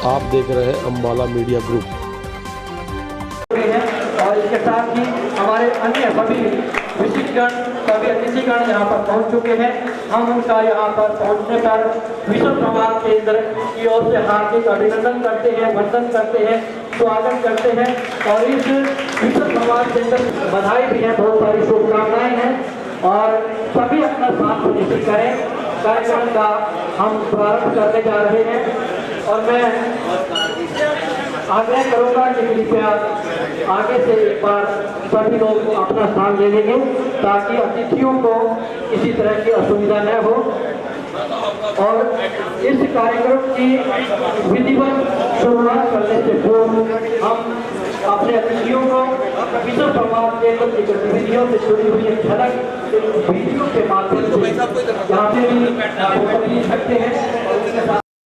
आप देख रहे हैं अम्बाला मीडिया ग्रुप। और इसके साथ ही हमारे अन्य सभी विशिष्टगण, सभी अतिथिगण यहाँ पर पहुँच चुके हैं। हम उनका यहाँ पर पहुँचने पर विश्व संवाद केंद्र की ओर से हार्दिक अभिनंदन करते हैं, वंदन करते हैं, स्वागत करते हैं। और इस विश्व संवाद केंद्र बधाई भी है, बहुत सारी शुभकामनाएं हैं। और सभी अपना साथ निश्चित करें, कार्यक्रम का हम प्रारंभ करने जा रहे हैं। और मैं आग्रह करूंगा कि कृपया आगे से एक बार सभी लोग अपना स्थान ले लेंगे, ताकि अतिथियों को किसी तरह की असुविधा न हो। और इस कार्यक्रम की विधिवत शुरुआत करने से पूर्व हम अपने अतिथियों को विश्व संवाद केंद्र की गतिविधियों से जुड़ी हुई एक झलक वीडियो के माध्यम से यहाँ पे भी देख सकते हैं।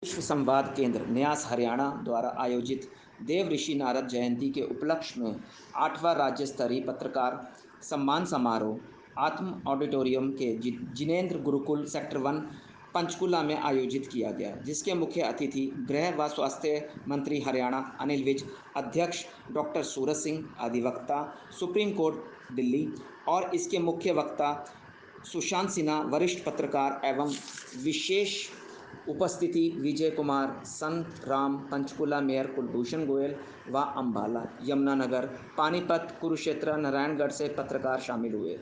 विश्व संवाद केंद्र न्यास हरियाणा द्वारा आयोजित देव ऋषि नारद जयंती के उपलक्ष्य में 8वां राज्य स्तरीय पत्रकार सम्मान समारोह आत्म ऑडिटोरियम के जिनेंद्र गुरुकुल सेक्टर 1 पंचकुला में आयोजित किया गया, जिसके मुख्य अतिथि गृह व स्वास्थ्य मंत्री हरियाणा अनिल विज, अध्यक्ष डॉक्टर सूरज सिंह, अधिवक्ता सुप्रीम कोर्ट दिल्ली और इसके मुख्य वक्ता सुशांत सिन्हा, वरिष्ठ पत्रकार एवं विशेष उपस्थिति विजय कुमार, संत राम, पंचकुला मेयर कुलभूषण गोयल व अम्बाला, यमुनानगर, पानीपत, कुरुक्षेत्र, नारायणगढ़ से पत्रकार शामिल हुए।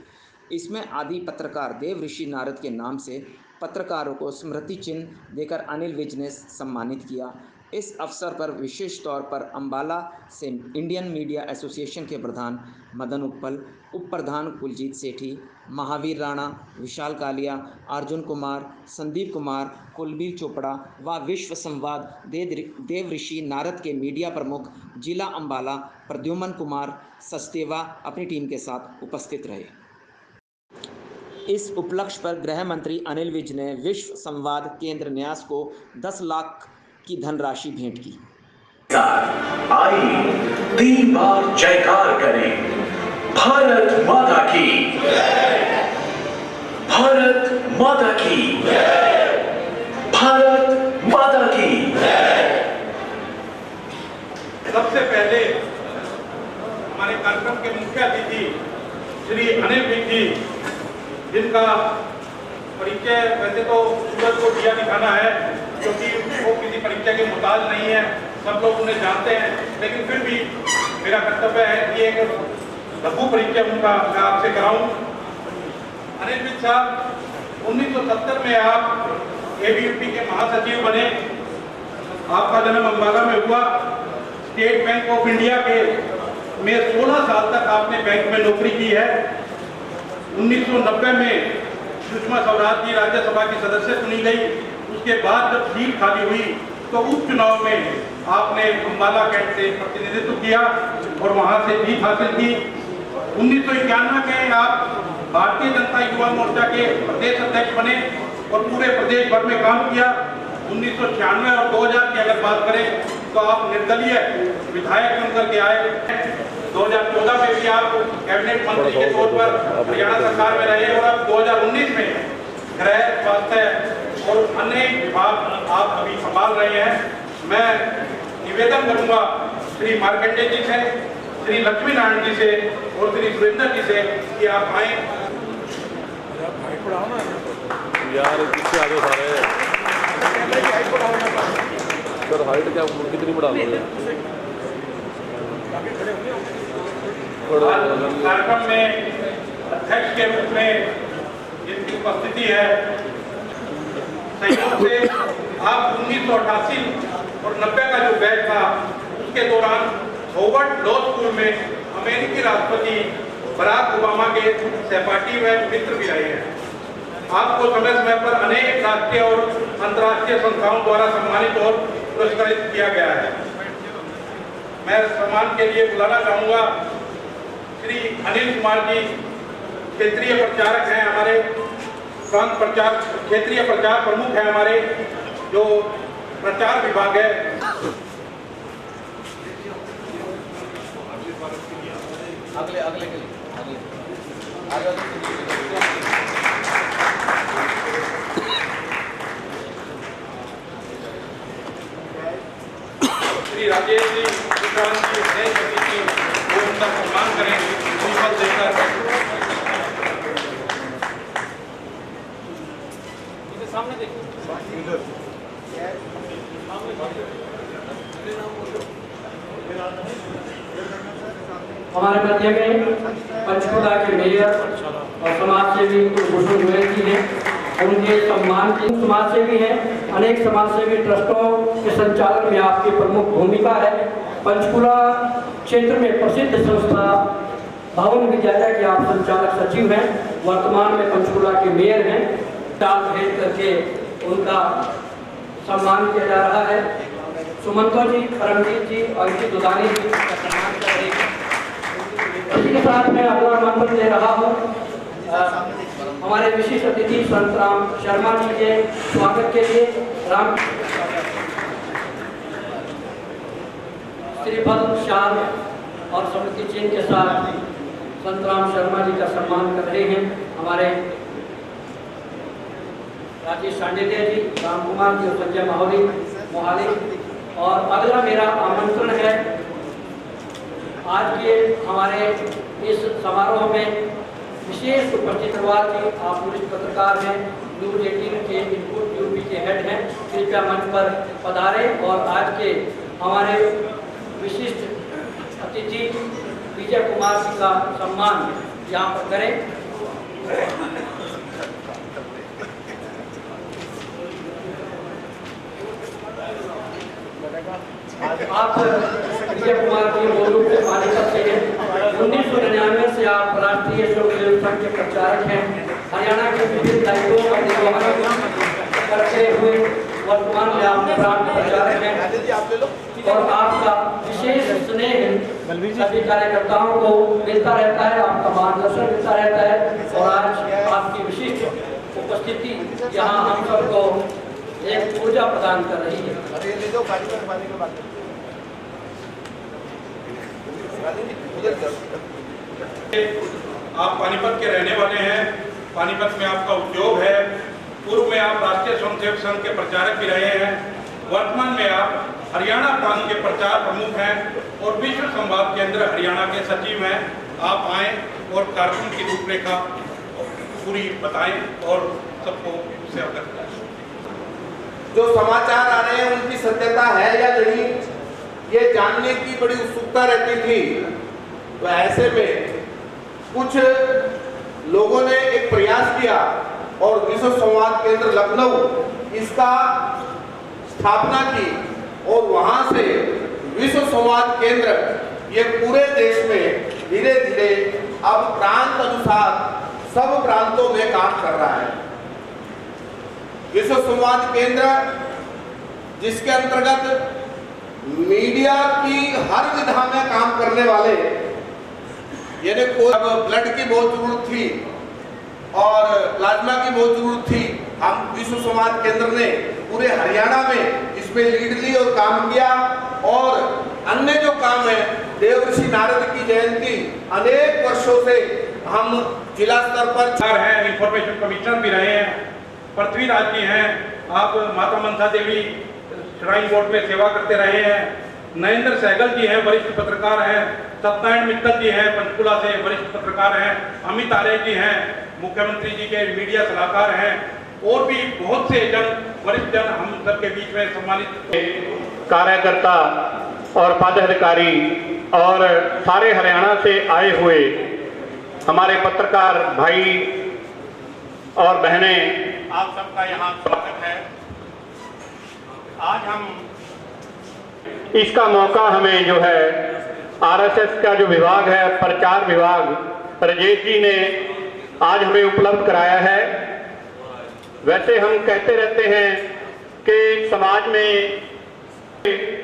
इसमें आदि पत्रकार देव ऋषि नारद के नाम से पत्रकारों को स्मृति चिन्ह देकर अनिल विज ने सम्मानित किया। इस अवसर पर विशेष तौर पर अम्बाला से इंडियन मीडिया एसोसिएशन के प्रधान मदन उपल, उप प्रधान कुलजीत सेठी, महावीर राणा, विशाल कालिया, अर्जुन कुमार, संदीप कुमार, कुलबीर चोपड़ा व विश्व संवाद देव ऋषि नारद के मीडिया प्रमुख जिला अम्बाला प्रद्युमन कुमार सचदेवा अपनी टीम के साथ उपस्थित रहे। इस उपलक्ष्य पर गृह मंत्री अनिल विज ने विश्व संवाद केंद्र न्यास को 10 लाख की धनराशि भेंट की। आइए 3 बार जयकार करें, भारत माता की, भारत माता की, भारत माता की। सबसे पहले हमारे कार्यक्रम के मुख्य अतिथि श्री अनिल विज जी, जिनका परिचय वैसे तो सूरज को दिया दिखाना है, क्योंकि वो किसी परिचय के मुताज नहीं है, सब लोग उन्हें जानते हैं, लेकिन फिर भी मेरा कर्तव्य है कि एक लघु परिचय उनका मैं आपसे कराऊं। अनिल विज साहब 1970 में आप एबीवीपी के महासचिव बने। आपका जन्म अम्बाला में हुआ। स्टेट बैंक ऑफ इंडिया के में 16 साल तक आपने बैंक में नौकरी की है। 1990 में सुषमा स्वराज जी राज्यसभा की सदस्य चुनी गई। उसके बाद जब सीट खाली हुई तो उपचुनाव में आपने अम्बाला कैंट से प्रतिनिधित्व किया और वहां से जीत हासिल की। 1991 में आप भारतीय जनता युवा मोर्चा के प्रदेश अध्यक्ष बने और पूरे प्रदेश भर में काम किया। 1996 और 2000 की अगर बात करें तो आप निर्दलीय विधायक बनकर के आए। 2014 में भी आप कैबिनेट मंत्री के तौर पर हरियाणा सरकार में रहे और अब 2019 में गृह, स्वास्थ्य और अन्य विभाग आप अभी संभाल रहे हैं। मैं निवेदन करूंगा श्री मार्कंडेय जी से, श्री लक्ष्मी नारायण जी से और श्री सुरेंद्र जी से कि आप आए। यार किससे आगे सारे सर हाइट क्या कितनी बढ़ा लोगे? कार्यक्रम में अध्यक्ष के रूप में जिनकी उपस्थिति है, संयोग से आप 1988 और 90 का जो बैच था उसके दौरान होवर्ड लॉ स्कूल में अमेरिकी राष्ट्रपति बराक ओबामा के सहपाठी व मित्र भी रहे हैं। आपको समय समय पर अनेक राष्ट्रीय और अंतर्राष्ट्रीय संस्थाओं द्वारा सम्मानित और पुरस्कृत किया गया है। मैं सम्मान के लिए बुलाना चाहूँगा श्री अनिल कुमार जी, क्षेत्रीय प्रचारक हैं हमारे, प्रांत प्रचार क्षेत्रीय प्रचार प्रमुख है हमारे जो प्रचार विभाग है। अगले राजेश जी, विक्रांत जी, जयपति जी, वो उनका सम्मान करें श्रीफल देकर। सामने देखिए, हमारे मध्य में पंचकुला के मेयर और समाज सेवी कुलभूषण गोयल जी हैं, उनके सम्मान की समाज सेवी हैं। अनेक समाज सेवी ट्रस्टों के संचालन में आपकी प्रमुख भूमिका है। पंचकुला क्षेत्र में प्रसिद्ध संस्था भवन विद्यालय के आप संचालक सचिव हैं, वर्तमान में पंचकुला के मेयर हैं। चाल भेज करके उनका सम्मान किया जा रहा है। सुमंतो जी, परमजीत जी और दुदानी जी का सम्मान कर रहे हैं। इसी के साथ मैं अगला आमंत्रण दे रहा हूँ हमारे विशिष्ट अतिथि संत राम शर्मा जी के स्वागत के लिए। राम श्रीफल शाल और स्मृति चिन्ह के साथ संत राम शर्मा जी का सम्मान कर रहे हैं हमारे राजेश सांडेलिया जी, राम कुमार जी और संजय मोहाली। और अगला मेरा आमंत्रण है, आज के हमारे इस समारोह में विशेष उपस्थित हुआ कि आप वरिष्ठ पत्रकार हैं, न्यूज 18 के इनपुट यूपी के हेड हैं, कृपया मंच पर पधारे और आज के हमारे विशिष्ट अतिथि विजय कुमार जी का सम्मान यहाँ पर करें। आप विजय कुमार जी मूल रूप से पानीपत से हैं। 1999 से आप राष्ट्रीय स्वयं संघ के प्रचारक हैं। हरियाणा के विभिन्न दायित्वों का निर्वहन करते हुए वर्तमान में आप प्रांत प्रचारक हैं और आपका विशेष स्नेह सभी कार्यकर्ताओं को मिलता रहता है, आपका मार्गदर्शन मिलता रहता है। और आज आपकी विशिष्ट उपस्थिति यहाँ हम सबको एक ऊर्जा प्रदान कर रही है। आप पानीपत के रहने वाले हैं, पानीपत में आपका उद्योग है, पूर्व में आप राष्ट्रीय स्वयंसेवक संघ के प्रचारक भी रहे हैं, वर्तमान में आप हरियाणा प्रांत के प्रचार प्रमुख हैं और विश्व संवाद केंद्र हरियाणा के सचिव हैं। आप आएं और कार्यक्रम की रूपरेखा पूरी बताएं और सबको उससे अवगत कराएं। जो समाचार आ रहे हैं उनकी सत्यता है या नहीं, ये जानने की बड़ी उत्सुकता रहती थी। तो ऐसे में कुछ लोगों ने एक प्रयास किया और विश्व संवाद केंद्र लखनऊ इसका स्थापना की और वहां से विश्व संवाद केंद्र ये पूरे देश में धीरे धीरे अब प्रांत अनुसार सब प्रांतों में काम कर रहा है। विश्व संवाद केंद्र जिसके अंतर्गत मीडिया की हर विधा में काम करने वाले, यानी कोई ब्लड की बहुत जरूरत थी और प्लाज्मा की बहुत जरूरत थी, हम विश्व संवाद केंद्र ने पूरे हरियाणा में इसमें लीड ली और काम किया। और अन्य जो काम है, देवर्षि नारद की जयंती अनेक वर्षों से हम जिला स्तर पर हैं, इंफॉर्मेशन कमिश्नर भी रहे हैं, पृथ्वीराज जी हैं, आप माता मनसा देवी श्राइन बोर्ड में सेवा करते रहे हैं, नरेंद्र सहगल जी हैं, वरिष्ठ पत्रकार हैं, सत्यनारायण मित्तल जी हैं, पंचकुला से वरिष्ठ पत्रकार हैं, अमित आर्य जी हैं, मुख्यमंत्री जी के मीडिया सलाहकार हैं और भी बहुत से वरिष्ठ जन हम सबके बीच में सम्मानित कार्यकर्ता और पदाधिकारी और सारे हरियाणा से आए हुए हमारे पत्रकार भाई और बहनें, आप सबका यहाँ स्वागत है। आज हम इसका मौका हमें जो है आरएसएस का जो विभाग है, प्रचार विभाग, राजेश जी ने आज हमें उपलब्ध कराया है। वैसे हम कहते रहते हैं कि समाज में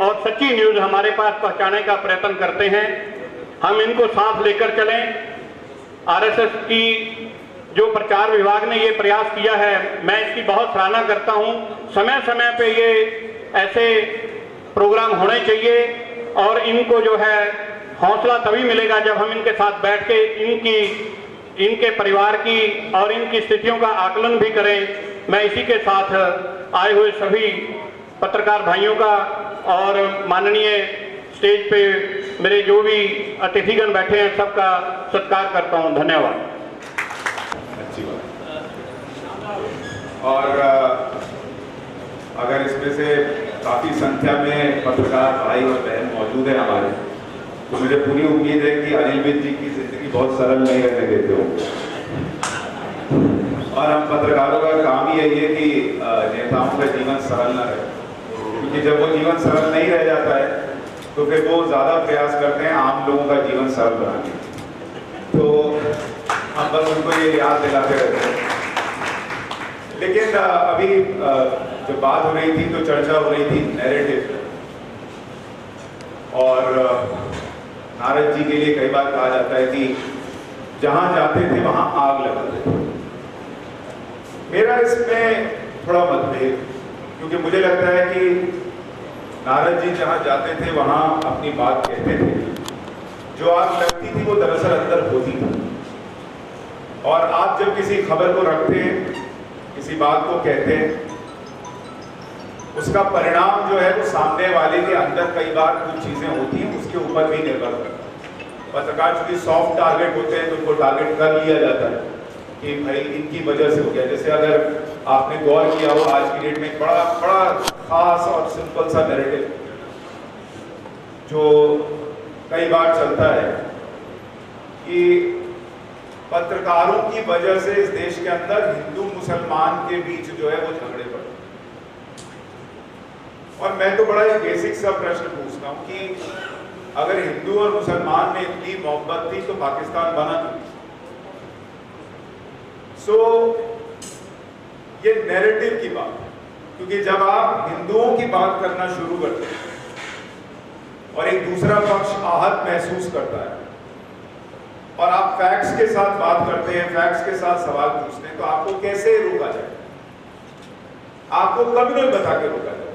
और सच्ची न्यूज़ हमारे पास पहुंचाने का प्रयत्न करते हैं, हम इनको साथ लेकर चलें। आरएसएस की जो प्रचार विभाग ने ये प्रयास किया है, मैं इसकी बहुत सराहना करता हूं। समय समय पे ये ऐसे प्रोग्राम होने चाहिए और इनको जो है हौसला तभी मिलेगा जब हम इनके साथ बैठ के इनके परिवार की और इनकी स्थितियों का आकलन भी करें। मैं इसी के साथ आए हुए सभी पत्रकार भाइयों का और माननीय स्टेज पे मेरे जो भी अतिथिगण बैठे हैं सबका सत्कार करता हूं। धन्यवाद। अच्छी बात। और अगर इसमें से काफ़ी संख्या में पत्रकार भाई और बहन मौजूद हैं हमारे, तो मुझे पूरी उम्मीद है कि अनिल विज जी की जिंदगी बहुत सरल नहीं रहने देते हो। और हम पत्रकारों का काम ही यही है कि नेताओं का जीवन सरल ना रहे, क्योंकि जब वो जीवन सरल नहीं रह जाता है तो फिर वो ज़्यादा प्रयास करते हैं आम लोगों का जीवन सरल बनाने। तो हम बस उनको ये याद दिलाते रहते हैं। लेकिन अभी जब बात हो रही थी तो चर्चा हो रही थी नैरेटिव, और नारद जी के लिए कई बार कहा जाता है कि जहां जाते थे वहां आग लगाते थे। मेरा इसमें थोड़ा मतभेद, क्योंकि मुझे लगता है कि नारद जी जहां जाते थे वहां अपनी बात कहते थे। जो आग लगती थी वो दरअसल अंदर होती थी, और आप जब किसी खबर को रखते हैं, किसी बात को कहते हैं, उसका परिणाम जो है वो सामने वाले के अंदर कई बार कुछ चीजें होती हैं, उसके ऊपर भी निर्भर करता है। पत्रकार चूंकि सॉफ्ट टारगेट होते हैं तो उनको टारगेट कर लिया जाता है कि भाई इनकी वजह से हो गया। जैसे अगर आपने गौर किया हो, आज की डेट में बड़ा बड़ा खास और सिंपल सा नैरेटिव जो कई बार चलता है कि पत्रकारों की वजह से इस देश के अंदर हिंदू मुसलमान के बीच जो है वो झगड़े पड़े। और मैं तो बड़ा एक बेसिक सा प्रश्न पूछता हूं कि अगर हिंदू और मुसलमान में इतनी मोहब्बत थी तो पाकिस्तान बना क्यों? सो ये नैरेटिव की बात है, क्योंकि जब आप हिंदुओं की बात करना शुरू करते हैं और एक दूसरा पक्ष आहत महसूस करता है और आप फैक्ट्स के साथ बात करते हैं, फैक्ट्स के साथ सवाल पूछते हैं, तो आपको कैसे रोका जाए? आपको कभी नहीं बता के रोका जाए,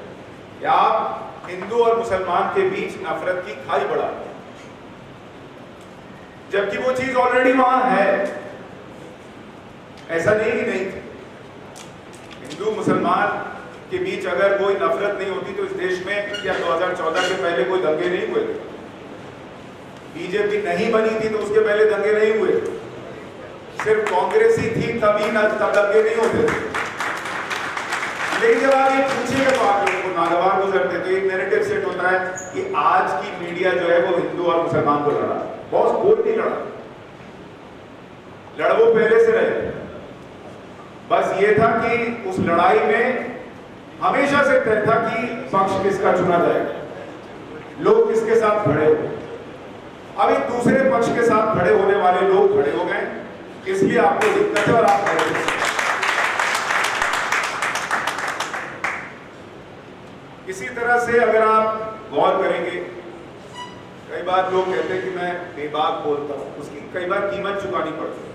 या आप हिंदू और मुसलमान के बीच नफरत की खाई बढ़ा, जबकि वो चीज ऑलरेडी वहां है। ऐसा नहीं कि नहीं थी। हिंदू मुसलमान के बीच अगर कोई नफरत नहीं होती तो इस देश में क्या 2014 के पहले कोई दंगे नहीं हुए थे? बीजेपी नहीं बनी थी तो उसके पहले दंगे नहीं हुए थे। सिर्फ कांग्रेस ही थी तभी तब दंगे नहीं होते थे। लेकिन जब आप ये पूछिएगा तो आप लोगों को नागवार गुजरते, तो एक नैरेटिव सेट होता है कि आज की मीडिया जो है वो हिंदू और मुसलमान को लड़ा। बहुत कोई नहीं लड़ा, लड़वो पहले से रहे। बस ये था कि उस लड़ाई में हमेशा से तय था कि पक्ष किसका चुना जाएगा, लोग किसके साथ खड़े हो। अब एक दूसरे पक्ष के साथ खड़े होने वाले लोग खड़े हो गए, इसलिए आपको दिक्कत है और आप खड़े। इसी तरह से अगर आप गौर करेंगे, कई बार लोग कहते हैं कि मैं बेबाक बोलता हूँ, उसकी कई बार कीमत चुकानी पड़ती है।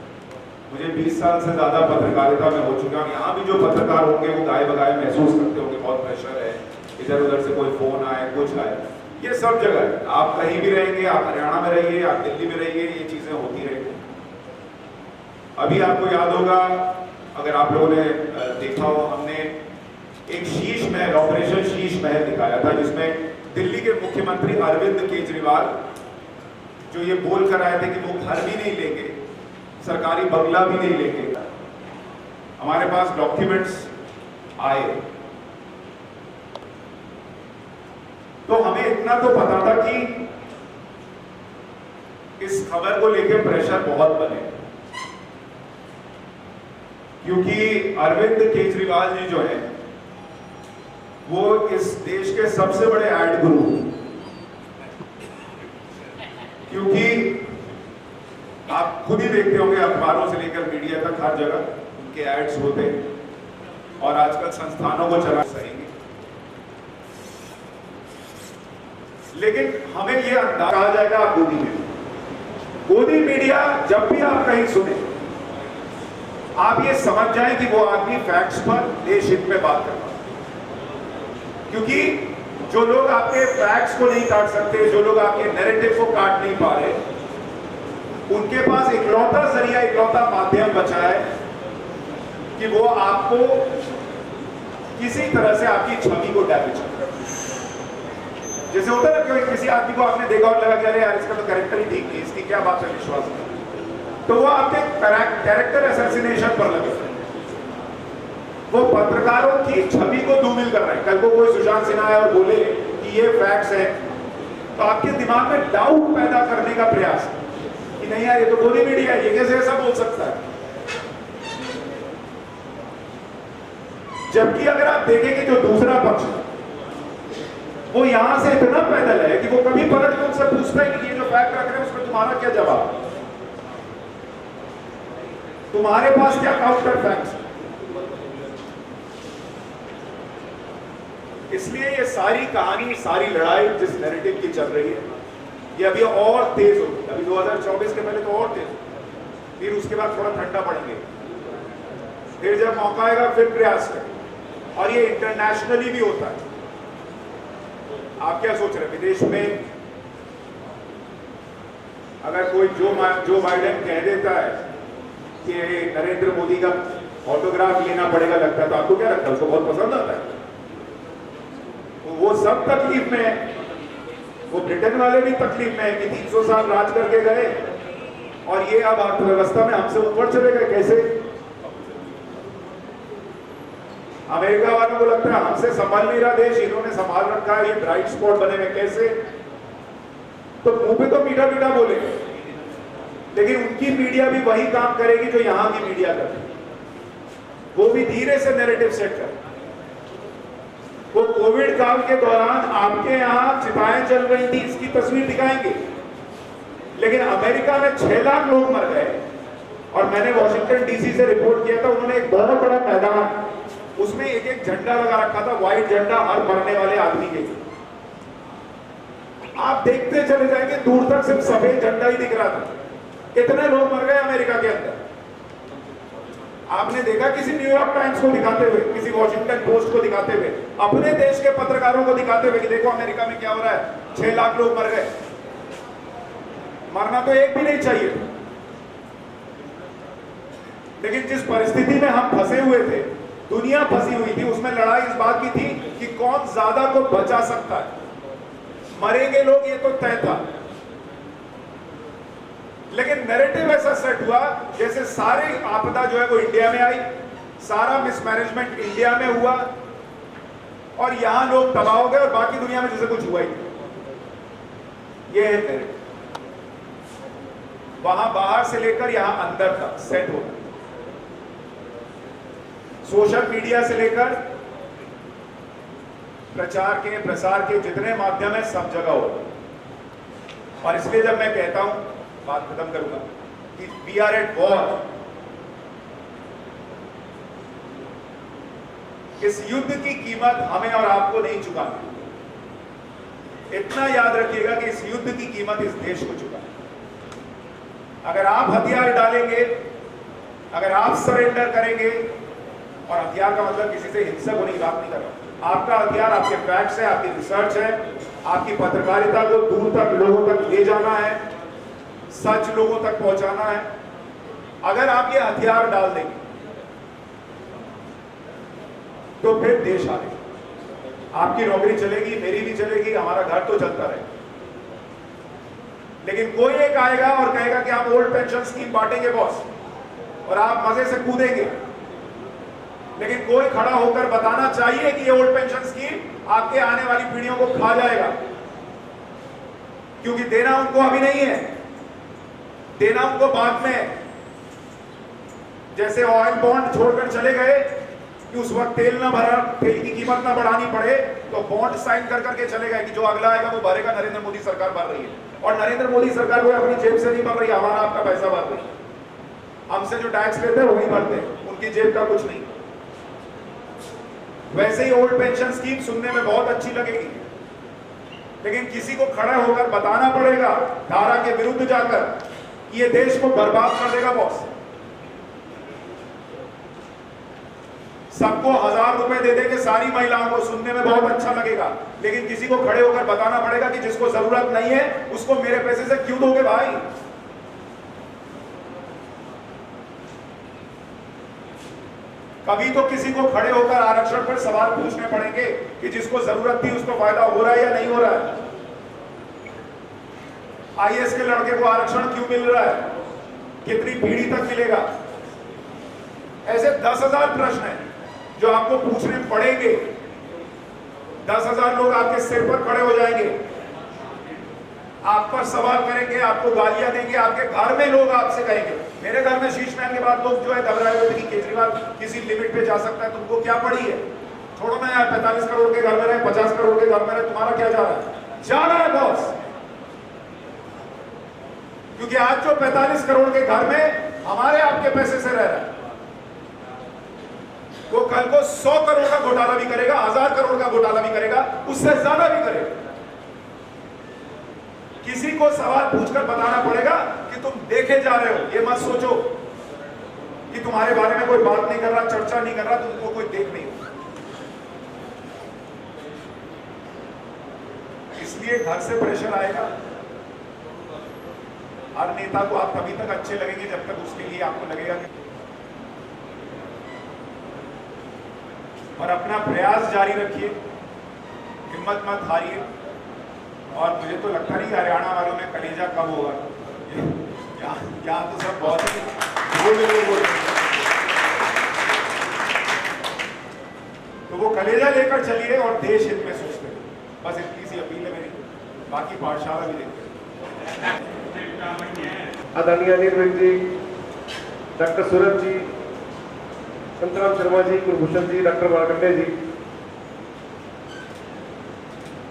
मुझे 20 साल से ज्यादा पत्रकारिता में हो चुका हूँ। यहाँ भी जो पत्रकार होंगे वो गाय बगाए महसूस करते होंगे, बहुत प्रेशर है, इधर उधर से कोई फोन आए, कुछ आए, ये सब जगह है। आप कहीं भी रहेंगे, आप हरियाणा में रहिए, आप दिल्ली में रहिए, ये चीजें होती रहेंगी। अभी आपको याद होगा, अगर आप लोगों ने देखा हो, हमने एक शीश महल, ऑपरेशन शीश महल दिखाया था, जिसमें दिल्ली के मुख्यमंत्री अरविंद केजरीवाल जो ये बोल कर आए थे कि वो घर भी नहीं लेंगे, सरकारी बंगला भी नहीं लेंगे। हमारे पास डॉक्यूमेंट्स आए तो हमें इतना तो पता था कि इस खबर को लेकर प्रेशर बहुत बने, क्योंकि अरविंद केजरीवाल जी जो है वो इस देश के सबसे बड़े एड गुरु, क्योंकि आप खुद ही देखते होंगे अखबारों से लेकर मीडिया तक हर जगह उनके एड्स होते हैं, और आजकल संस्थानों को चला सकेंगे। लेकिन हमें यह अंदाजा कहा जाएगा गोदी मीडिया। गोदी मीडिया जब भी आप कहीं सुने, आप ये समझ जाएं कि वो आदमी फैक्ट्स पर देश हित में बात कर रहा है, क्योंकि जो लोग आपके फैक्ट्स को नहीं काट सकते, जो लोग आपके नैरेटिव को काट नहीं पा रहे, उनके पास इकलौता जरिया, इकलौता माध्यम बचा है कि वो आपको किसी तरह से आपकी छवि को डैमेज कर। जैसे होता है ना कि किसी आदमी को आपने देखा और लगा कि अरे यार इसका तो कैरेक्टर ही ठीक नहीं, इसकी क्या बात है विश्वास है, तो वो आपके कैरेक्टर असैसिनेशन पर लगे, वो पत्रकारों की छवि को धूमिल कर रहे हैं। कल को कोई सुशांत सिन्हा आए और बोले कि ये फैक्ट्स है, तो आपके दिमाग में डाउट पैदा करने का प्रयास कि नहीं यार ये तो गोदी मीडिया है, ये कैसे ऐसा बोल सकता है। जबकि अगर आप देखेंगे जो दूसरा पक्ष है वो यहां से इतना पैदल है कि वो कभी पलट के उनसे पूछता ही नहीं ये जो फैक्ट रख रहे हैं उसमें तुम्हारा क्या जवाब, तुम्हारे पास क्या काउंटर फैक्ट्स। इसलिए ये सारी कहानी, सारी लड़ाई जिस नैरेटिव की चल रही है ये अभी और तेज होगी। अभी 2024 के पहले तो और तेज, फिर उसके बाद थोड़ा ठंडा पड़ेंगे, फिर जब मौका आएगा फिर प्रयास करें। और ये इंटरनेशनली भी होता है। आप क्या सोच रहे हैं, विदेश में अगर कोई जो बाइडेन कह देता है कि नरेंद्र मोदी का ऑटोग्राफ लेना पड़ेगा लगता है, तो आपको क्या लगता है, उसको बहुत पसंद आता है। तो वो सब तकलीफ में है, वो ब्रिटेन वाले भी तकलीफ में है कि 300 साल राज करके गए और ये अब अर्थव्यवस्था में हमसे ऊपर चले गए। कैसे? अमेरिका वालों को लगता है हमसे संभाल नहीं रहा देश, इन्होंने संभाल रखा है, ये ब्राइट स्पॉट बने हुए। कैसे? तो मुंह पे तो मीठा मीठा बोलेंगे, लेकिन उनकी मीडिया भी वही काम करेगी जो यहां की मीडिया करती है। वो भी धीरे से नैरेटिव सेट कर, वो कोविड काल के दौरान आपके यहां चिताएं चल रही थी इसकी तस्वीर दिखाएंगे, लेकिन अमेरिका में 6 लाख लोग मर गए। और मैंने वॉशिंगटन डीसी से रिपोर्ट किया था, उन्होंने एक बहुत बड़ा मैदान, उसमें एक एक झंडा लगा रखा था, व्हाइट झंडा हर मरने वाले आदमी के। आप देखते चले जाएंगे, दूर तक सिर्फ सफेद झंडा ही दिख रहा था। इतने लोग मर गए अमेरिका के अंदर। आपने देखा किसी न्यूयॉर्क टाइम्स को दिखाते हुए, किसी वॉशिंगटन पोस्ट को दिखाते हुए, अपने देश के पत्रकारों को दिखाते हुए कि देखो अमेरिका में क्या हो रहा है, 6 लाख लोग मर गए। मरना तो एक भी नहीं चाहिए, लेकिन जिस परिस्थिति में हम फंसे हुए थे, दुनिया फंसी हुई थी, उसमें लड़ाई इस बात की थी कि कौन ज्यादा को बचा सकता है। मरेंगे लोग ये तो तय था, लेकिन नैरेटिव ऐसा सेट हुआ जैसे सारी आपदा जो है वो इंडिया में आई, सारा मिसमैनेजमेंट इंडिया में हुआ और यहां लोग तबाह हो गए और बाकी दुनिया में जैसे कुछ हुआ ही नहीं। ये है नैरेटिव। वहां बाहर से लेकर यहां अंदर तक सेट होगा। सोशल मीडिया से लेकर प्रचार के, प्रसार के जितने माध्यम है सब जगह होगा। और इसलिए जब मैं कहता हूं, बात खत्म करूंगा, कि वी आर एट वॉर, इस युद्ध की कीमत हमें और आपको नहीं चुकानी। इतना याद रखिएगा कि इस युद्ध की कीमत इस देश को चुकानी। अगर आप हथियार डालेंगे, अगर आप सरेंडर करेंगे, और हथियार का मतलब किसी से हिंसक होने की बात नहीं कर रहा, आपका हथियार आपके फैक्ट्स है, आपकी रिसर्च है, आपकी पत्रकारिता को दूर तक लोगों तक ले जाना है, सच लोगों तक पहुंचाना है। अगर आप ये हथियार डाल देंगे तो फिर देश आएगा, आपकी नौकरी चलेगी, मेरी भी चलेगी, हमारा घर तो चलता रहेगा। लेकिन कोई एक आएगा और कहेगा कि हम ओल्ड पेंशन स्कीम बांटेंगे बॉस, और आप मजे से कूदेंगे। लेकिन कोई खड़ा होकर बताना चाहिए कि ये ओल्ड पेंशन स्कीम आपके आने वाली पीढ़ियों को खा जाएगा, क्योंकि देना उनको अभी नहीं है, देना उनको बाद में। जैसे ऑयल बॉन्ड छोड़कर चले गए कि उस वक्त तेल ना भरा, तेल की कीमत ना बढ़ानी पड़े, तो बॉन्ड साइन कर करके चले गए कि जो अगला आएगा वो भरेगा, नरेंद्र मोदी सरकार भर रही है। और नरेंद्र मोदी सरकार को अपनी जेब से नहीं भर रही, हमारा आपका पैसा भर रही है। हमसे जो टैक्स लेते हैं वही भरते हैं, उनकी जेब का कुछ नहीं। वैसे ही ओल्ड पेंशन स्कीम सुनने में बहुत अच्छी लगेगी, लेकिन किसी को खड़ा होकर बताना पड़ेगा धारा के विरुद्ध जाकर, ये देश को बर्बाद कर देगा बॉस। सबको 1000 रुपए दे देंगे सारी महिलाओं को, सुनने में बहुत अच्छा लगेगा, लेकिन किसी को खड़े होकर बताना पड़ेगा कि जिसको जरूरत नहीं है उसको मेरे पैसे से क्यों दोगे भाई। कभी तो किसी को खड़े होकर आरक्षण पर सवाल पूछने पड़ेंगे कि जिसको जरूरत थी उसको फायदा हो रहा है या नहीं हो रहा है। आईएएस के लड़के को आरक्षण क्यों मिल रहा है, कितनी पीढ़ी तक मिलेगा। ऐसे 10,000 प्रश्न हैं जो आपको पूछने पड़ेंगे। 10,000 लोग आपके सिर पर खड़े हो जाएंगे, आप पर सवाल करेंगे, आपको गालियां देंगे, आपके घर में लोग आपसे कहेंगे। मेरे घर में शीश महल के बाद लोग जो है घबराए हुए थे कि केजरीवाल किसी लिमिट पे जा सकता है, तुमको क्या पड़ी है, छोड़ो ना यार, 45 करोड़ के घर में रहे, 50 करोड़ के घर में रहे, तुम्हारा क्या जा रहा है, जा रहा है बॉस। क्योंकि आज जो 45 करोड़ के घर में हमारे आपके पैसे से रह रहा है, वो कल को 100 करोड़ का घोटाला भी करेगा, 1000 करोड़ का घोटाला भी करेगा, उससे ज्यादा भी करेगा। किसी को सवाल पूछकर बताना पड़ेगा कि तुम देखे जा रहे हो। ये मत सोचो कि तुम्हारे बारे में कोई बात नहीं कर रहा, चर्चा नहीं कर रहा, तुमको कोई देख नहीं रहा। इसलिए घर से प्रेशर आएगा। हर नेता को आप तभी तक अच्छे लगेंगे जब तक उसके लिए आपको लगेगा कि, और अपना प्रयास जारी रखिए, हिम्मत मत हारिए। और मुझे तो लगता नहीं हरियाणा वालों में कलेजा कम होगा, यहाँ तो सब बहुत ही तो वो कलेजा लेकर चलिए और देश हित में सोचते हैं। बस इतनी सी अपील है मेरी, बाकी पाठशाला भी देखते हैं। आदरणीय अनिल जी, डॉक्टर सूरज जी, संतराम शर्मा जी, कुलभूषण जी, डॉक्टर मारकंडे जी,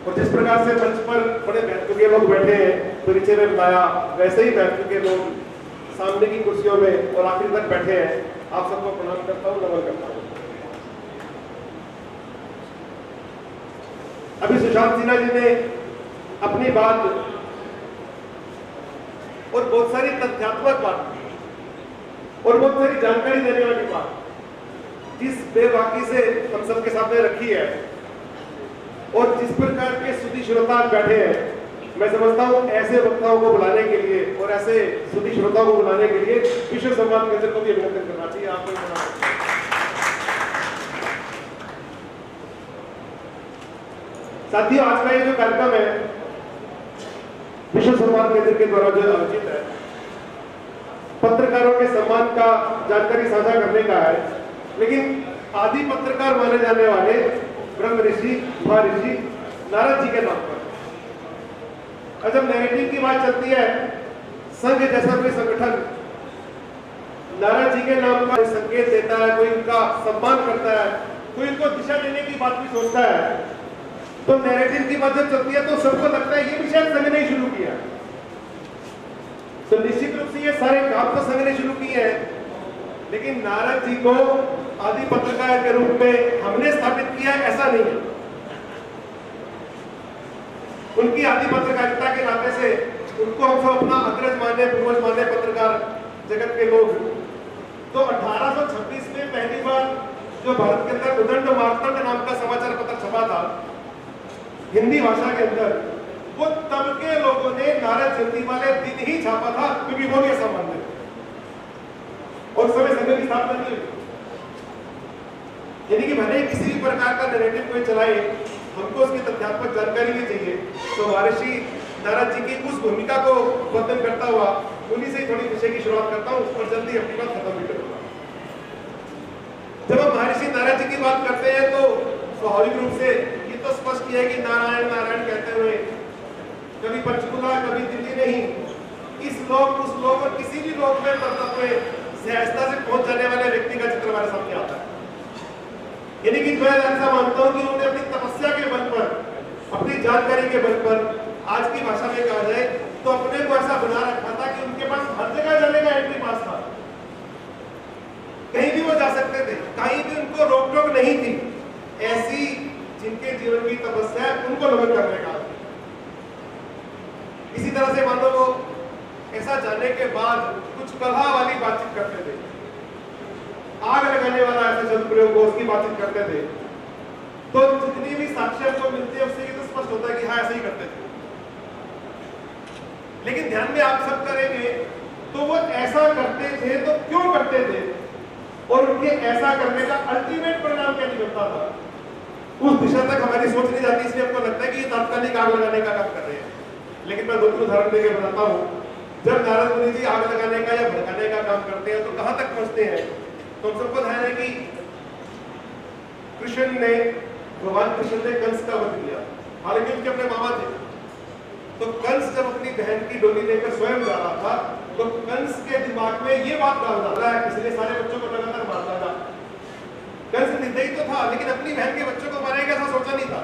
और जिस प्रकार से मंच पर बड़े महत्व के लोग बैठे हैं, परिचय में बताया, वैसे ही महत्व के लोग सामने की कुर्सियों में और आखिर तक बैठे हैं। आप सबको प्रणाम करता हूँ, नमन करता हूँ। अभी सुशांत सिन्हा जी ने अपनी बात और बहुत सारी तथ्यात्मक बात और बहुत सारी जानकारी देने वाली बात जिस बेबाकी से हम सबके सामने रखी है, और जिस प्रकार के सुधी श्रोता बैठे हैं, मैं समझता हूं ऐसे वक्ताओं को बुलाने के लिए और ऐसे सुधी श्रोताओं को बुलाने के लिए विश्व सम्मान केंद्र को भी अभिनंदन करना चाहिए। आपको साथियों, आज का ये जो कार्यक्रम है विश्व सम्मान केंद्र के द्वारा जो आयोजित है, पत्रकारों के सम्मान का जानकारी साझा करने का है। लेकिन आदि पत्रकार माने जाने वाले ब्रह्म ऋषि, महर्षि नारद जी के नाम पर, और जब नैरेटिव की बात चलती है, संघ जैसा कोई संगठन नारद जी के नाम का संकेत देता है, कोई उनका सम्मान करता है, कोई उनको दिशा देने की बात भी सोचता है, तो नैरेटिव की बात जब चलती है तो सबको लगता है ये भी शायद संघ ने शुरू किया। तो निश्चित रूप से ये सारे काम तो संघ ने शुरू किए हैं, लेकिन नारद जी को आदि पत्रकार के रूप में हमने स्थापित किया, ऐसा नहीं है। उनकी आदि पत्रकारिता के नाते से उनको हम सब अपना अग्रज माने, पूर्वज माने पत्रकार जगत के लोग। तो 1826 में पहली बार जो भारत के अंदर उदंड मार्तंड नाम का समाचार पत्र छपा था हिंदी भाषा के अंदर, वो तब के लोगों ने नारद जयंती वाले दिन ही छापा था, क्योंकि वो भी संबंध है और समय संघ की स्थापना नहीं हुई। यानी कि भले किसी भी प्रकार का नैरेटिव कोई चलाए, हमको उसकी तथ्यात्मक जानकारी भी चाहिए। तो महर्षि नारद जी की उस भूमिका को वर्णन करता हुआ उन्हीं से थोड़ी विषय की शुरुआत करता हूँ और जल्दी अपनी बात खत्म भी करूंगा। जब हम महर्षि नारद जी की बात करते हैं तो स्वाभाविक रूप से ये तो स्पष्ट है कि नारायण नारायण कहते हुए कभी पंचकुला कभी दिल्ली नहीं, इस लोक उस लोक और किसी भी लोक में मतलब सहजता से पहुंच जाने वाले व्यक्ति का चित्र हमारे सामने आता है। यानी कि मैं ऐसा मानता हूं कि उन्होंने अपनी तपस्या के बल पर, अपनी जानकारी के बल पर, आज की भाषा में कहा जाए तो अपने को ऐसा बना रखा था कि उनके पास हर जगह जाने का एंट्री पास था, कहीं भी वो जा सकते थे, कहीं भी उनको रोक टोक नहीं थी। ऐसी जिनके जीवन की तपस्या है उनको नमन करने का। इसी तरह से मान लो वो ऐसा जाने के बाद कुछ कलह वाली बातचीत करते थे, आग लगाने वाला ऐसे शब्द प्रयोग को उसकी बातचीत करते थे, तो जितनी भी साक्ष्य को मिलती है उससे ये तो स्पष्ट होता है कि हाँ ऐसे ही करते थे। लेकिन ध्यान में आप सब करेंगे तो वो ऐसा करते थे तो क्यों करते थे और उनके ऐसा करने का अल्टीमेट परिणाम क्या निकलता था, उस दिशा तक हमारी सोच नहीं जाती। इसलिए हमको लगता है कि ये तात्कालिक आग लगाने का काम कर रहे हैं, लेकिन मैं 2-3 उदाहरण देकर बताता हूँ। जब नारद मुनि जी आग लगाने का या भड़काने का काम करते हैं तो कहाँ तक पहुँचते हैं? तो हम सबको ध्यान है कि भगवान कृष्ण ने कंस का वध किया, हालांकि उनके अपने मामा थे। तो कंस जब अपनी बहन की डोली लेकर स्वयं जा रहा था तो कंस के दिमाग में ये बात डाल रहा है, इसलिए सारे बच्चों को लगातार मारता था। कंस निर्दयी तो था, लेकिन अपनी बहन के बच्चों को मारेगा ऐसा सोचा नहीं था।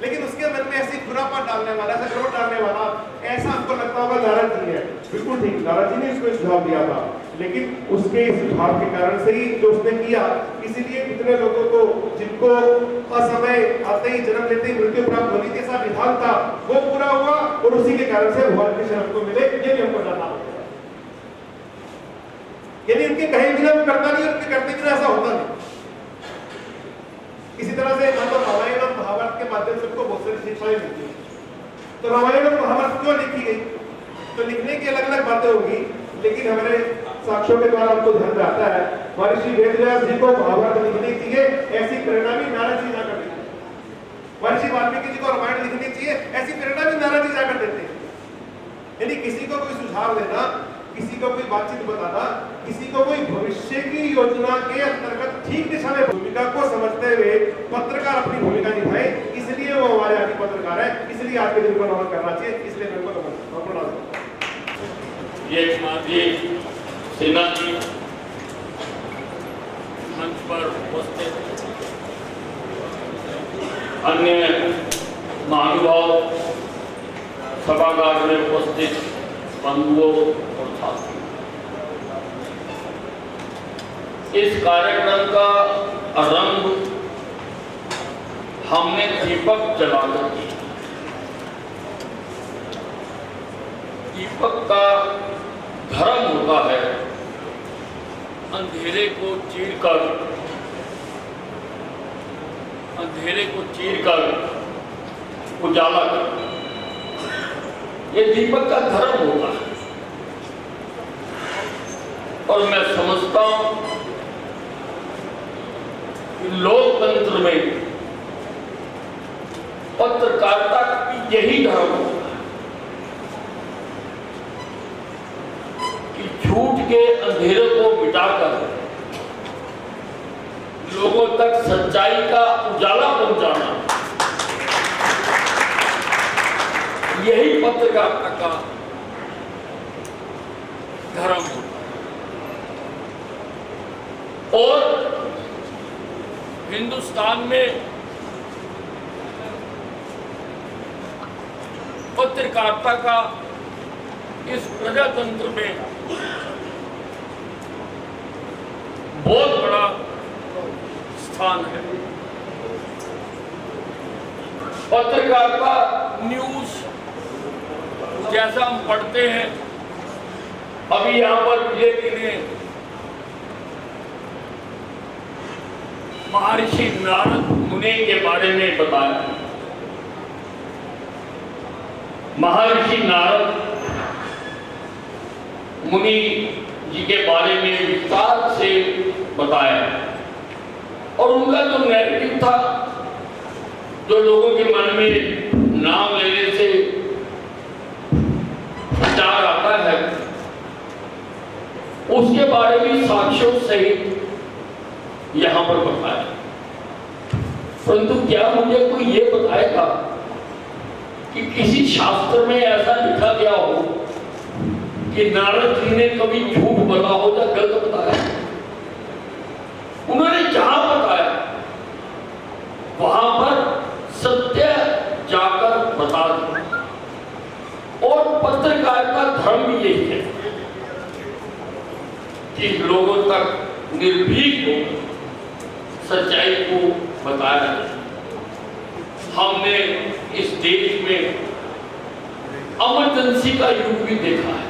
लेकिन उसके मन में ऐसी बुरापन डालने वाला, ऐसा गड़बड़ डालने वाला, ऐसा हमको लगता होगा नारद जी है। बिल्कुल ठीक, नारद जी ने इसको सुझाव दिया था, लेकिन उसके इस सुझाव के कारण से ही जो उसने किया, इसीलिए कितने लोगों को जिनको असमय आते ही जन्म लेते ही मृत्यु प्राप्त होनी थी, ऐसा विधान था, वो पूरा हुआ और उसी के कारण से भगवान कृष्ण हमको मिले। ये भी हमको जानना होगा, यानी उनके कहे बिना वो करता नहीं, उनके करते बिना ऐसा होता नहीं। इसी तरह से मतलब रामायण और महाभारत के माध्यम से हमको बहुत सारी शिक्षाएं मिलती है। तो रामायण और महाभारत क्यों लिखी गई? तो लिखने की अलग अलग बातें होगी, लेकिन हमारे साक्ष्यों के द्वारा हमको ध्यान में आता है महर्षि वेदव्यास जी को महाभारत लिखनी चाहिए, ऐसी प्रेरणा भी नारद जी जाकर देते हैं। महर्षि वाल्मीकि जी को रामायण लिखनी चाहिए, ऐसी प्रेरणा भी नारद जी जाकर देते हैं। यानी किसी को कोई सुझाव देना, किसी को कोई बातचीत बताना, किसी को कोई भविष्य की योजना के अंतर्गत ठीक दिशा में भूमिका को समझते हुए पत्रकार अपनी भूमिका निभाए, इसलिए वो हमारे आदि पत्रकार है, इसलिए आज के दिन को नमन करना चाहिए, इसलिए मेरे को नमन करना चाहिए। ये माननीय सेना जी मंच पर उपस्थित अन्य महानुभाव, सभागार में उपस्थित बंधुओं और साथियों, इस कार्यक्रम का आरंभ हमने दीपक जलाकर किया। दीपक का धर्म होता है अंधेरे को चीरकर उजाला करना। ये दीपक का धर्म होता है और मैं समझता हूं कि लोकतंत्र में पत्रकारिता की यही धर्म होता है कि झूठ के अंधेरे को मिटाकर लोगों तक सच्चाई का उजाला पहुंचाना, यही पत्रकारिता का धर्म होता है। और हिंदुस्तान में पत्रकारिता का इस प्रजातंत्र में बहुत बड़ा स्थान है। पत्रकारिता न्यूज जैसा हम पढ़ते हैं, अभी यहां पर विजय जी ने महर्षि नारद मुनि के बारे में बताया। महर्षि नारद मुनि जी के बारे में विस्तार से बताया और उनका जो नैरेटिव था, जो लोगों के मन में नाम लेने से विचार आता है, उसके बारे में साक्ष्यों सहित यहां पर बताया। परंतु क्या मुझे कोई ये बताएगा कि किसी शास्त्र में ऐसा लिखा गया हो कि नारद जी ने कभी झूठ बोला हो या गलत बताया? उन्होंने जहां बताया वहां पर सत्य जाकर बता दिया। और पत्रकारिता धर्म भी यही है कि लोगों तक निर्भीक हो सच्चाई को बताया जाए। हमने इस देश में इमरजेंसी का युग भी देखा है।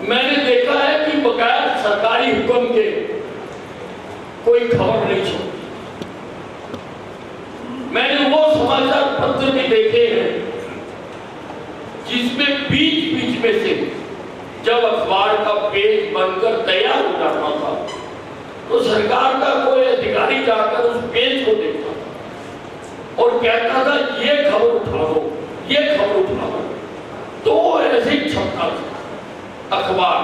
मैंने देखा है कि बगैर सरकारी हुक्म के कोई खबर नहीं छोड़ती। मैंने वो समाचार पत्र भी देखे हैं जिसमें बीच बीच में से जब अखबार का पेज बनकर तैयार हो जाता था तो सरकार का कोई अधिकारी जाकर उस पेज को देखता था और कहता था ये खबर उठा लो, ये खबर उठा लो, तो ऐसे ही छपता था अखबार।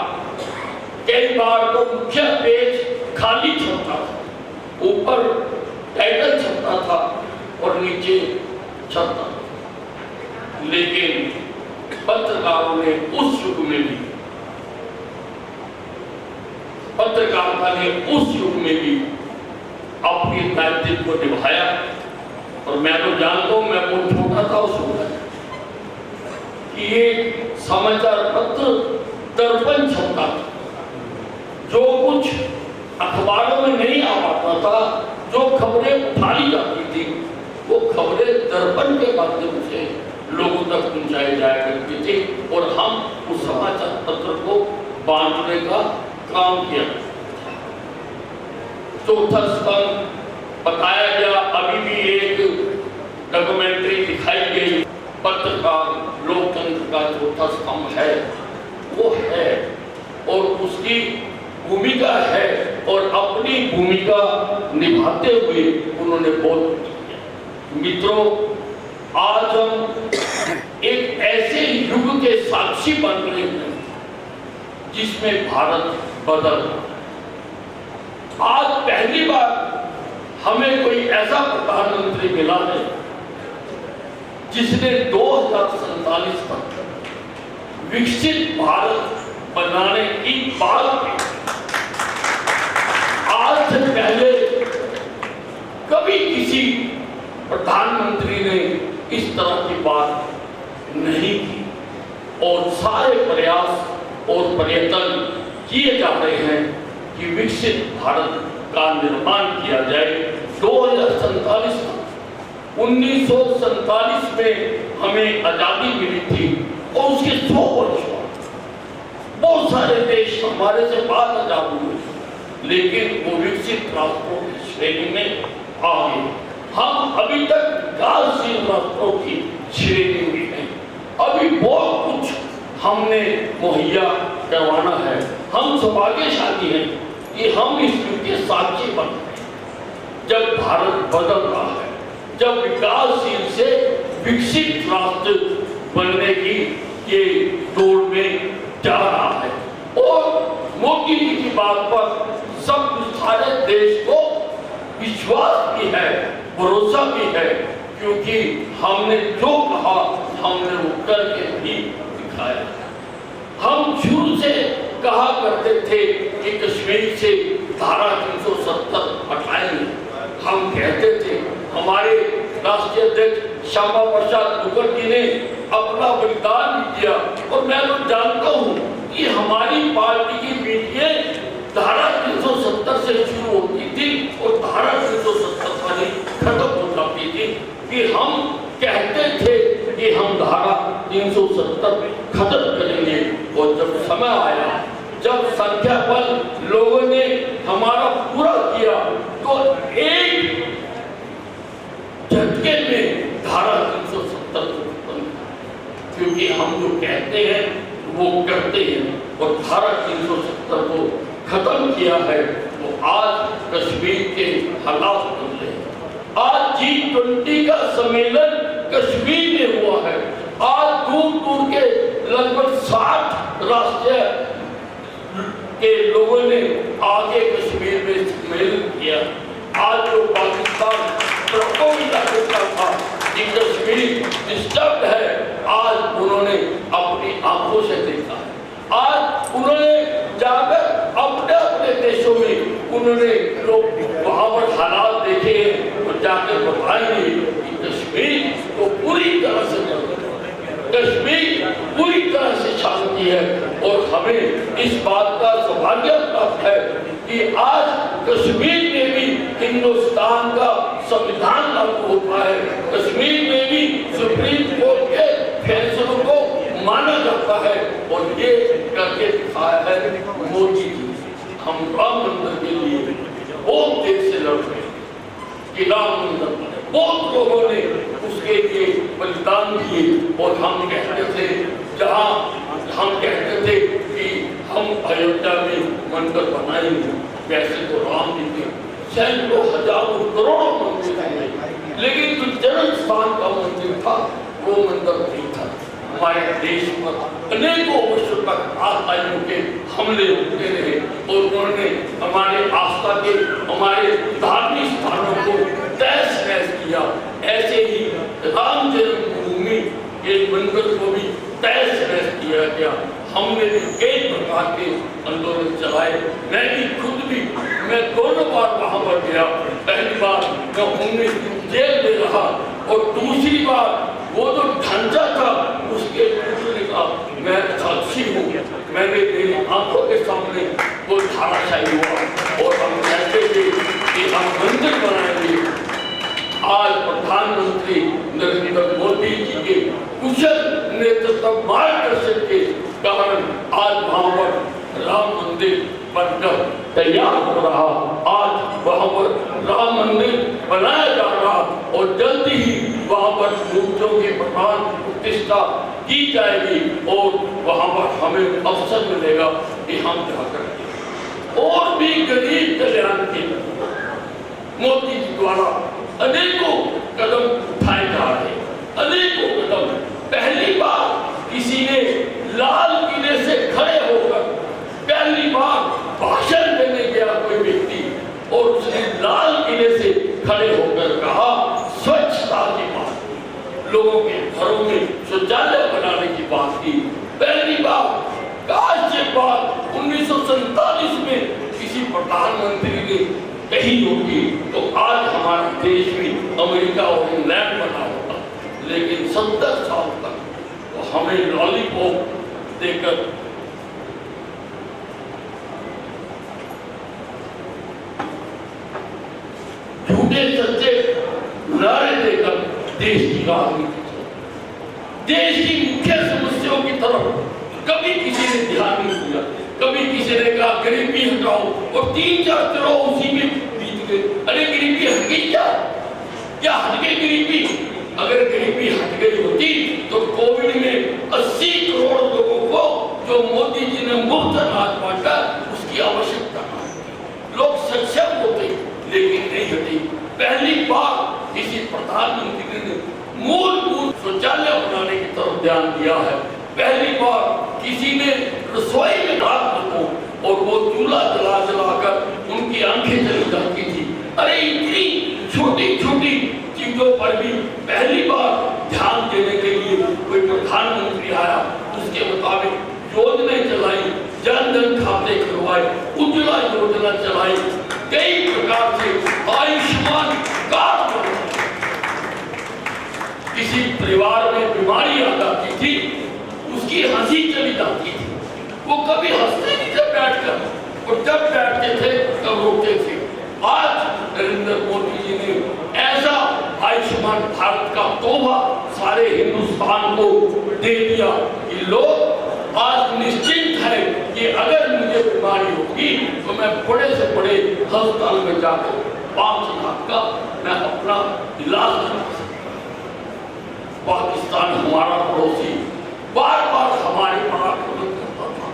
कई बार तो मुख्य पेज खाली छपता था, ऊपर टाइटल छपता था और नीचे छपता था। लेकिन पत्रकारों ने उस युग में भी, पत्रकारिता ने उस युग में भी अपनी दायित्व को निभाया। और मैं तो जानता हूं, मैं बहुत छोटा था उस वक्त, कि ये समाचार पत्र दर्पण छपता था। जो कुछ अखबारों में नहीं आ पाता था, जो खबरें उठा ली जाती थी, वो खबरें दर्पण के माध्यम से लोगों तक पहुंचाई जाया करती थी और हम उस समाचार पत्र को बांटने का काम किया। चौथा स्तंभ बताया गया, अभी भी एक डॉक्यूमेंट्री दिखाई गई, पत्रकार लोकतंत्र का चौथा स्तंभ है, वो है और उसकी भूमिका है और अपनी भूमिका निभाते हुए उन्होंने बहुत किया। मित्रों, आज हम एक ऐसे युग के साक्षी बन रहे हैं जिसमें भारत बदल रहा है। आज पहली बार हमें कोई ऐसा प्रधानमंत्री मिला है जिसने 2047 तक विकसित भारत बनाने की बात की। आज से पहले कभी किसी प्रधानमंत्री ने इस तरह की बात नहीं की और सारे प्रयास और प्रयत्न किए जा रहे हैं कि विकसित भारत का निर्माण किया जाए। 2047 1947 में हमें आजादी मिली थी और उसके 100 वर्ष बाद बहुत सारे देश हमारे से बाद आजाद हुए, लेकिन वो विकसित राष्ट्रों की श्रेणी में आ गए। हम अभी तक विकासशील राष्ट्रों की श्रेणी में हैं। अभी बहुत कुछ हमने मुहैया करवाना है। हम सौभाग्यशाली हैं कि हम इस युग के साक्षी बन रहे हैं। जब भारत बदल रहा है, जब विकासशील से विकसित राष्ट्र बनने की ये दौड़ में जा रहा है और मोदी जी की बात पर सब सारे देश को विश्वास भी है, भरोसा भी है, क्योंकि हमने जो कहा हमने वो करके भी दिखाया। हम शुरू से कहा करते थे कि कश्मीर से धारा 370 हटाएंगे। हम कहते थे, हमारे राष्ट्रीय अध्यक्ष श्यामा प्रसाद मुखर्जी ने अपना बलिदान भी दिया और मैं तो जानता हूँ कि हमारी पार्टी की मीटिंगें धारा 370 से शुरू होती थी और धारा 370 वाली खत्म हो जाती थी। कि हम कहते थे कि हम धारा 370 खत्म करेंगे और जब समय आया, जब संख्या बल लोगों ने हमारा पूरा किया, तो एक झटके में धारा 370 को, क्योंकि हम जो कहते हैं वो करते हैं और धारा 370 को खत्म किया है। तो आज कश्मीर के हालात बदले हैं। आज G20 का सम्मेलन कश्मीर में हुआ है। आज दूर दूर के लगभग 60 राष्ट्रीय के लोगों ने आगे कश्मीर में सम्मेलन किया। आज जो पाकिस्तान था कि कश्मीर डिस्टर्ब है, आज उन्होंने अपनी आंखों से देखा है। आज उन्होंने जाकर अपने अपने देशों में उन्होंने लोग वहां पर हालात देखे और जाकर बताएंगे कि कश्मीर तो पूरी तरह से कश्मीर पूरी तरह से शांति है। और हमें इस बात का सौभाग्य प्राप्त है कि आज कश्मीर में भी हिंदुस्तान का संविधान लागू होता है। कश्मीर में भी सुप्रीम कोर्ट के फैसलों को माना जाता है और ये करके दिखाया है मोदी जी। हम राम मंदिर के लिए बहुत देर से लड़ रहे हैं कि राम मंदिर बने। बहुत लोगों ने उसके लिए बलिदान दिए और हम कहते थे, जहाँ हम कहते थे कि हम अयोध्या में मंदिर बनाएंगे, वैसे तो राम जी के सैकड़ों हजारों करोड़ों मंदिर हैं, लेकिन जो जन्म वो मंदिर नहीं था। हमारे देश पर अनेकों वर्षों तक आतंकियों के हमले होते रहे और उन्होंने हमारे आस्था के, हमारे धार्मिक स्थानों को तहस नहस किया। ऐसे ही राम जन्मभूमि के मंदिर को भी तहस नहस किया गया। हमने भी कई प्रकार के आंदोलन चलाए। मैं भी खुद भी, मैं दोनों बार वहां पर गया। पहली बार मैं 19 दिन जेल में रहा और दूसरी बार वो जो ढांचा था उसके टूटने का मैं साक्षी हूँ। मैंने मेरी आंखों के सामने वो धाराशायी हुआ और हम कहते थे कि हम मंदिर बनाएंगे। आज प्रधानमंत्री नरेंद्र मोदी जी के कुशल नेतृत्व मार्गदर्शन के कारण आज वहां पर राम मंदिर बनकर तैयार हो रहा। आज वहां पर राम मंदिर बनाया जा रहा और जल्दी ही वहां पर मूर्तियों की प्राण प्रतिष्ठा की जाएगी और वहां पर हमें अवसर मिलेगा कि हम जाकर और भी गरीब कल्याण के मोदी जी द्वारा अनेकों कदम उठाए जा रहे, अनेकों कदम। पहली बार किसी ने लाल किले से खड़े होकर पहली बार भाषण देने गया कोई व्यक्ति और उसने लाल किले से खड़े होकर कहा स्वच्छता की बात, लोगों के घरों में शौचालय बनाने की बात की। पहली बार आज के बाद 1947 में किसी प्रधानमंत्री ने कही होगी तो आज हमारा देश भी अमेरिका और इंग्लैंड बना होता। लेकिन 70 साल तक तो हमें लॉलीपॉप देकर झूठे सच्चे नारे देकर देश की राजनीति, देश की मुख्य समस्याओं की तरफ कभी किसी ने ध्यान नहीं दिया। कभी किसी ने कहा गरीबी हटाओ और 3-4 करोड़ उसी में बीत गए। अरे गरीबी हट गई क्या हट गई गरीबी? अगर गरीबी हट गई होती तो कोविड में 80 करोड़ लोगों को जो मोदी जी ने मुफ्त अनाज बांटा उसकी आवश्यकता नहीं। लोग सक्षम होते लेकिन नहीं हटी। पहली बार किसी प्रधानमंत्री ने मूलभूत शौचालय बनाने की तरफ ध्यान दिया है। पहली बार किसी ने रसोई में रात को और वो चूल्हा जलाकर उनकी आंखें चली जाती थी। अरे इतनी छोटी छोटी चीजों पर भी पहली बार ध्यान देने के लिए कोई प्रधानमंत्री आया। उसके मुताबिक योजनाएं चलाई, जन धन खाते खुलवाए, उज्ज्वला योजना चलाई, कई प्रकार से आयुष्मान कार्ड। किसी परिवार में बीमारी आ जाती थी उसकी हंसी चली जाती थी, वो कभी हंसते नहीं थे बैठकर और जब बैठते थे तब रोते थे। आज नरेंद्र मोदी जी ने ऐसा आयुष्मान भारत का तोहफा सारे हिंदुस्तान को दे दिया कि लोग आज निश्चिंत है कि अगर मुझे बीमारी होगी तो मैं बड़े से बड़े अस्पताल में जाकर 5 लाख का मैं अपना इलाज करा सकता। पाकिस्तान हमारा पड़ोसी बार बार हमारे पर आक्रमण करता था,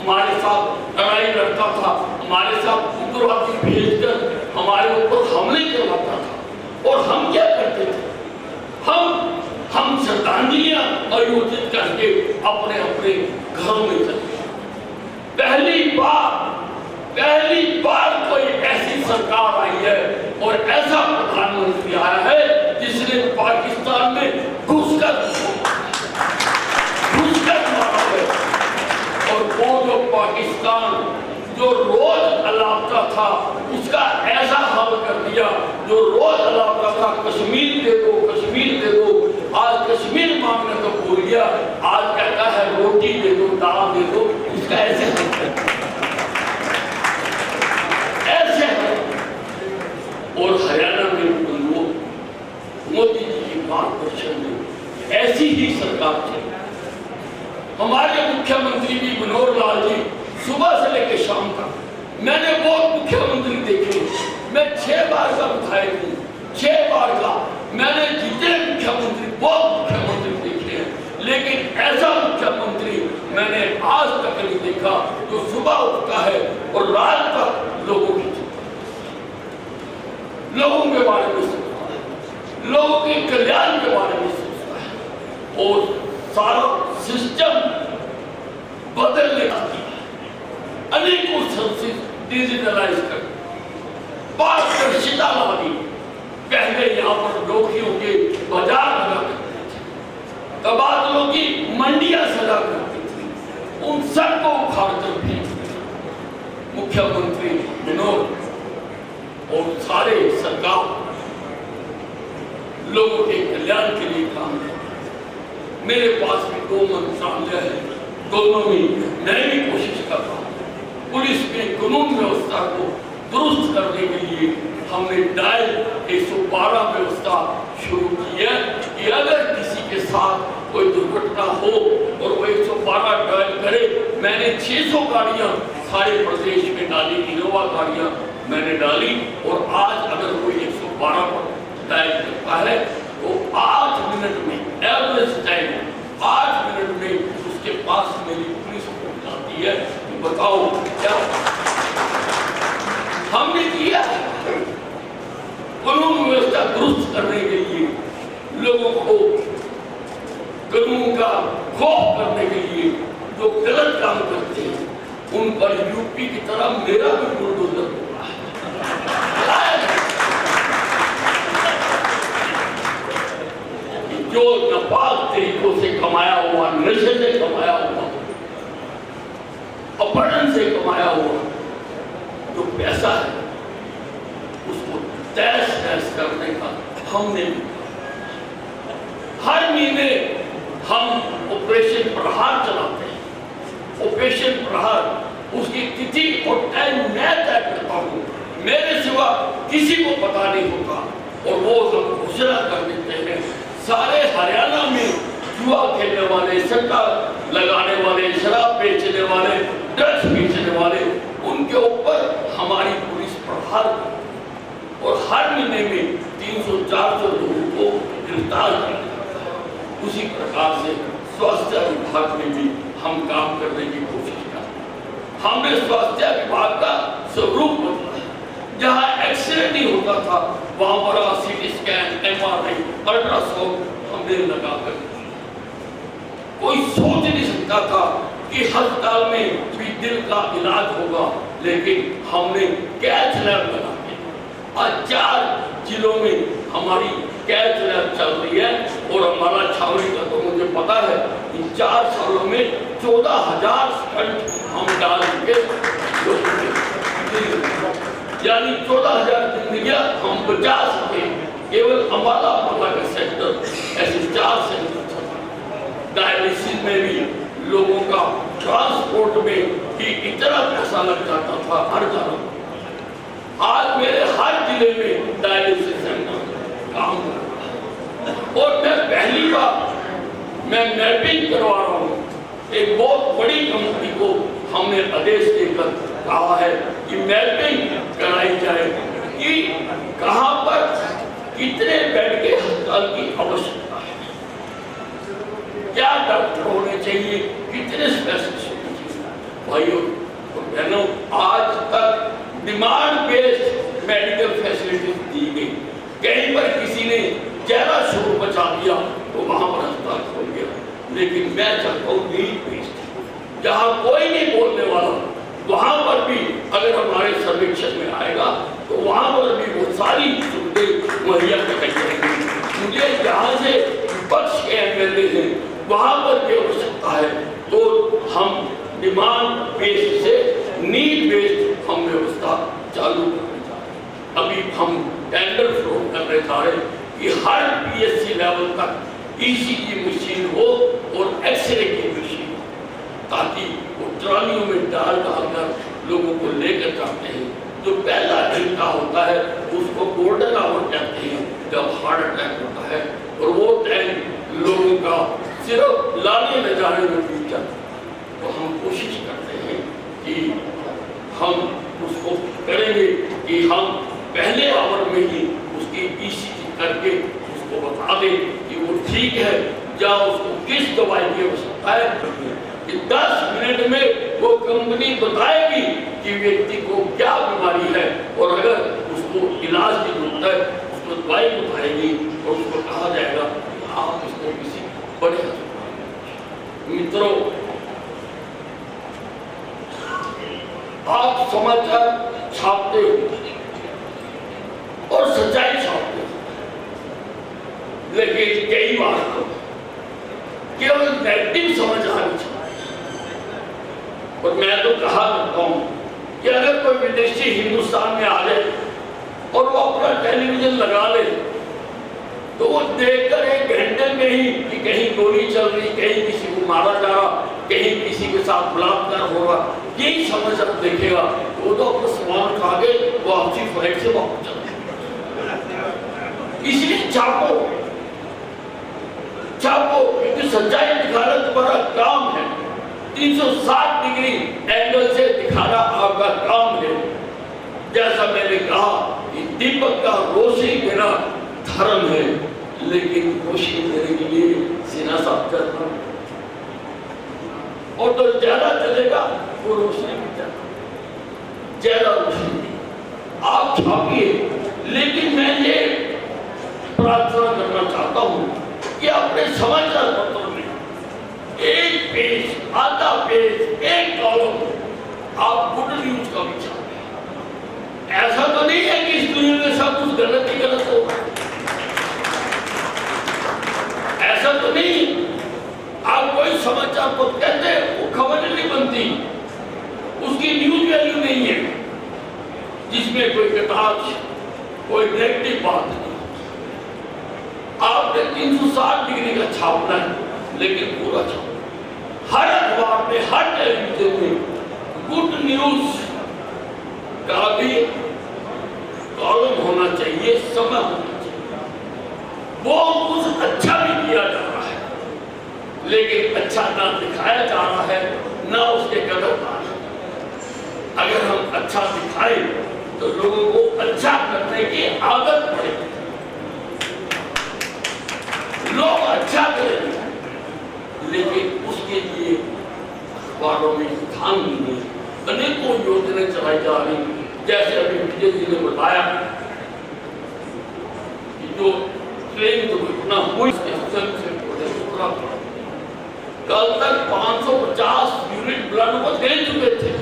हमारे साथ लड़ाई लड़ता था, हमारे साथ उग्रवादी भेजकर हमारे ऊपर हमले करवाता था। और हम क्या करते थे? हम श्रद्धांजलियां आयोजित करके अपने अपने घरों में चले। पहली बार कोई ऐसी सरकार आई है और ऐसा प्रधानमंत्री आया है जिसने पाकिस्तान में घुसकर मारा है। और वो जो पाकिस्तान जो रोज अलापता था उसका ऐसा हाल कर दिया, जो रोज अलापता था कश्मीर दे दो कश्मीर दे दो, आज कश्मीर मांगने तो भूल गया, आज कहता है रोटी दे दो दाल दे दो। इसका ऐसे है। और हरियाणा में मोदी जी के मार्गदर्शन में ऐसी ही सरकार थी। हमारे मुख्यमंत्री भी मनोहर लाल जी सुबह से लेकर शाम तक मैंने बहुत मुख्यमंत्री देखे। मैं 6 बार का विधायक हूँ, 6 बार का। मैंने जितने मुख्यमंत्री बहुत मुख्यमंत्री देखे हैं, लेकिन ऐसा मुख्यमंत्री मैंने आज तक नहीं देखा जो सुबह उठता है और रात तक लोगों की लोगों के बारे में सोचता है, लोगों के कल्याण के बारे में सोचता है। और सारा सिस्टम बदलने का अनेकों सर्विस डिजिटलाइज कर पारदर्शिता ला दी। पहले यहाँ पर नौकरियों के बाजार लगा करते थे, तबादलों की मंडियां सजा करती थी, उन सबको उखाड़ कर फेंक दिया। मुख्यमंत्री मनोहर और सारे सरकार लोगों के कल्याण के लिए काम करते। मेरे पास भी 2 मंत्रालय है, दोनों में मैं भी कोशिश कर रहा हूँ। पुलिस में कानून व्यवस्था को दुरुस्त करने के लिए हमने डायल 112 व्यवस्था शुरू की है कि अगर किसी के साथ कोई दुर्घटना हो और वो 112 डायल करे। मैंने 600 गाड़ियां सारे प्रदेश में डाली, इनोवा गाड़ियां मैंने डाली, और आज अगर कोई 112 पर डायल करता है तो 8 मिनट में, एवरेज टाइम 8 मिनट में उसके पास मेरी पुलिस पहुंच जाती है। तो बताओ क्या हमने किया? कानून व्यवस्था दुरुस्त करने के लिए, लोगों को कानून का खौफ करने के लिए जो गलत काम करते हैं उन पर यूपी की तरह मेरा भी बुलडोजर हुआ है। जो नापाक तरीकों से कमाया हुआ, नशे से कमाया हुआ, अपहरण से कमाया हुआ जो पैसा है उसको तैश तैश करने का हमने हर महीने हम ऑपरेशन प्रहार चलाते हैं। ऑपरेशन प्रहार उसकी तिथि और टाइम मैं तय करता हूँ, मेरे सिवा किसी को पता नहीं होता, और वो हम घोषणा कर देते हैं। सारे हरियाणा में जुआ खेलने वाले, सट्टा लगाने वाले, शराब बेचने वाले, ड्रग्स बेचने वाले, उनके ऊपर हमारी पुलिस प्रहार करती है और हर महीने में 300-400 लोगों को गिरफ्तार किया जाता है। उसी प्रकार से स्वास्थ्य विभाग में भी हम काम करने की कोशिश करते हैं। हमने स्वास्थ्य विभाग का स्वरूप बदला है। जहाँ एक्सरे नहीं होता था वहां पर सीटी स्कैन, MRI, अल्ट्रासाउंड हमने लगा कर। कोई सोच नहीं सकता था कि अस्पताल में भी दिल का इलाज होगा, लेकिन हमने कैथ लैब लगा के आज 4 जिलों में हमारी कैथ लैब चल रही है। और हमारा छावनी का तो मुझे पता है कि 4 सालों में 14,000 स्टंट हम डाल चुके, यानी 14,000 जिंदगियां हम बचा सके। केवल अम्बाला का सेक्टर, ऐसे 4 सेक्टर। डायलिसिस में भी लोगों का ट्रांसपोर्ट में भी इतना पैसा लग जाता था हर जगह। आज मेरे हर जिले में डायलिसिस सेंटर काम कर रहा है और मैं पहली बार मैं मैपिंग करवा रहा हूँ। एक बहुत बड़ी कंपनी को हमने आदेश देकर कहा है कि मैपिंग कराई जाए कि कहाँ पर कितने बेड के अस्पताल की आवश्यकता है, क्या डॉक्टर होने चाहिए, कितने स्पेशलिस्ट होने चाहिए। भाइयों और बहनों, आज तक डिमांड बेस्ड मेडिकल फैसिलिटीज दी गई। कहीं पर किसी ने जरा शोर बचा दिया तो वहां पर अस्पताल खोल गया, लेकिन मैं चाहता हूँ नीड बेस्ड, जहाँ कोई नहीं बोलने वाला वहां पर भी अगर हमारे सर्वेक्षण में आएगा तो वहां पर भी वो सारी सुविधाएं मुहैया कराई जाएंगी। मुझे जहाँ से विपक्ष के MLA हैं वहां पर भी आवश्यकता है तो हम डिमांड बेस्ड से नीड बेस्ड हम व्यवस्था चालू करने जा रहे हैं। अभी हम टेंडर फ्लोट करने जा रहे हैं कि हर PSC लेवल तक ECG मशीन हो और एक्सरे की मशीन, ताकि वो ट्रालियों में डाल कर लोगों को लेकर जाते हैं। जो पहला घंटा होता है उसको गोल्डन आवर कहते हैं, जब हार्ट अटैक होता है, और वो टाइम लोगों का सिर्फ लाने ले जाने में बीत जाता है। तो हम कोशिश करते हैं कि हम उसको करेंगे कि हम पहले आवर में ही उसकी ECG करके उसको बता दें कि वो ठीक है या उसको किस दवाई की आवश्यकता है। कि 10 मिनट में वो कंपनी बताएगी कि व्यक्ति को क्या बीमारी है, और अगर उसको इलाज की जरूरत है उसको दवाई बताएगी और उसको कहा जाएगा आप इसको किसी बड़े मित्रों, आप समाचार छापते हो और सच्चाई छापते हो, लेकिन कई बार तो केवल नेगेटिव समाचार छापते। और मैं तो कहा करता हूं कि अगर कोई विदेशी हिंदुस्तान में आ जाए और वो अपना टेलीविजन लगा ले तो वो देखकर 1 घंटे में ही कि कहीं गोली चल रही, कहीं किसी को मारा जा रहा, कहीं किसी के साथ बलात्कार हो रहा, यही समाचार देखेगा। वो तो अपना सामान खा के वापसी फ्लाइट से वापस चला। इसलिए छापो, क्योंकि सच्चाई दिखाना तुम्हारा काम है। 360 डिग्री एंगल से दिखाना आपका काम है। जैसा मैंने कहा कि दीपक का रोशनी देना धर्म है, लेकिन रोशनी देने के लिए सीना साफ करना, और तो ज्यादा चलेगा वो रोशनी भी ज्यादा रोशनी आप छापिए। लेकिन मैं ये प्रार्थना करना चाहता हूं कि अपने समाचार पत्रों में 1 पेज, आधा पेज, 1 कॉलम आप गुड न्यूज का भी छापें। ऐसा तो नहीं है कि इस दुनिया में सब कुछ गलत ही गलत होगा, ऐसा तो नहीं। आप कोई समाचार को कहते हैं वो खबर नहीं बनती, उसकी न्यूज वैल्यू नहीं है, जिसमें कोई कटाक्ष, कोई नेगेटिव बात नहीं। आपने 360 डिग्री का छापना है, लेकिन पूरा छापना। हर अखबार में, हर टेलीविजन में गुड न्यूज का भी कॉलम होना चाहिए, समय होना चाहिए। वो कुछ अच्छा भी किया जा रहा है, लेकिन अच्छा ना दिखाया जा रहा है, ना उसके कदरदान। अगर हम अच्छा दिखाएं तो लोगों को अच्छा करने की आदत पड़ेगी, लोग अच्छा करेंगे। लेकिन उसके लिए अखबारों में स्थान नहीं, अनेकों योजनाएं चलाई जा रही। जैसे अभी विजय जी ने बताया कि जो ट्रेन दुर्घटना हुई स्टेशन से कल तक 550 यूनिट ब्लड को दे चुके थे,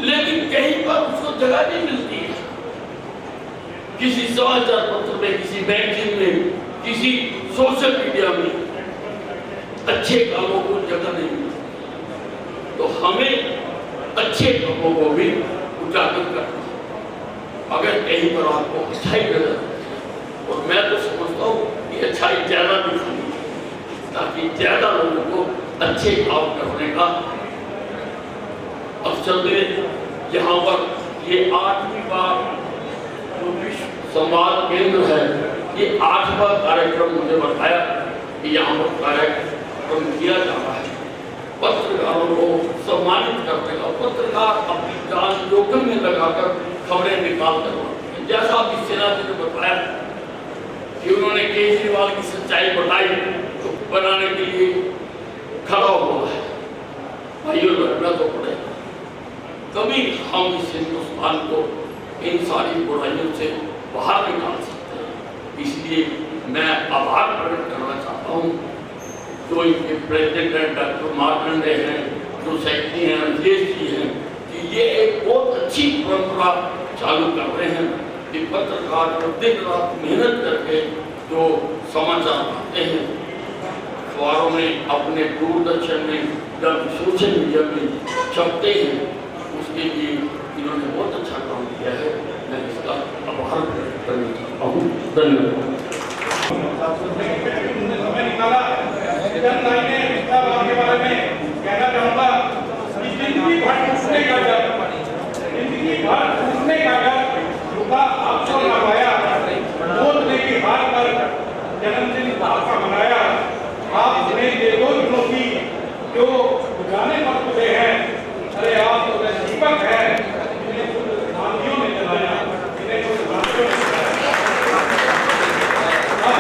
लेकिन कहीं पर उसको जगह नहीं मिलती है। किसी समाचार पत्र में, किसी मैगजीन में, किसी सोशल मीडिया में अच्छे कामों को जगह नहीं मिलती। तो हमें अच्छे कामों को भी उजागर करना। अगर कहीं पर आपको अच्छाई नजर, और मैं तो समझता हूँ कि अच्छाई ज्यादा दिखानी, ताकि ज्यादा लोगों को अच्छे काम करने का अवसर दे। यहाँ पर ये 8वीं बार जो विश्व संवाद केंद्र है, ये 8वां कार्यक्रम मुझे बताया कि यहाँ पर कार्यक्रम किया जा रहा है। पत्रकारों को सम्मानित करने का, पत्रकार अपनी जान जोखिम में लगाकर खबरें निकाल कर, जैसा अभी सेना जी ने बताया कि उन्होंने केजरीवाल की सच्चाई बताई तो बनाने के लिए खड़ा हुआ है। भाइयों लड़ना तो पड़ेगा, तभी हम इस हिंदुस्तान को इन सारी बुराइयों से बाहर निकाल सकते हैं। इसलिए मैं आभार प्रकट करना चाहता हूँ जो इनके प्रेसिडेंट हैं डॉक्टर मार्कंडे हैं, जो सेक्रेटरी हैं अखिलेश जी हैं, कि ये एक बहुत अच्छी परंपरा चालू कर रहे हैं कि पत्रकार को दिन रात मेहनत करके जो समाचार पाते हैं, अखबारों में, अपने दूरदर्शन में, जब सोशल मीडिया में छपते हैं, उसके लिए इन्होंने बहुत अच्छा काम किया है। मैं इसका आभार प्रकट करना चाहता हूँ। धन्यवाद। समय निकाला के बारे में कहना चाहूँगा कि जिंदगी भर टूटने का डर, जिंदगी भर टूटने का डर रुका आपको लगाया, बोलने की हार पर जन्मदिन आपका मनाया। आपने ये दो चुनौती जो बुझाने पर तुले हैं, अरे आप तो दीपक है, इन्हें कुछ आंधियों ने जलाया, इन्हें कुछ आंधियों ने जलाया। अब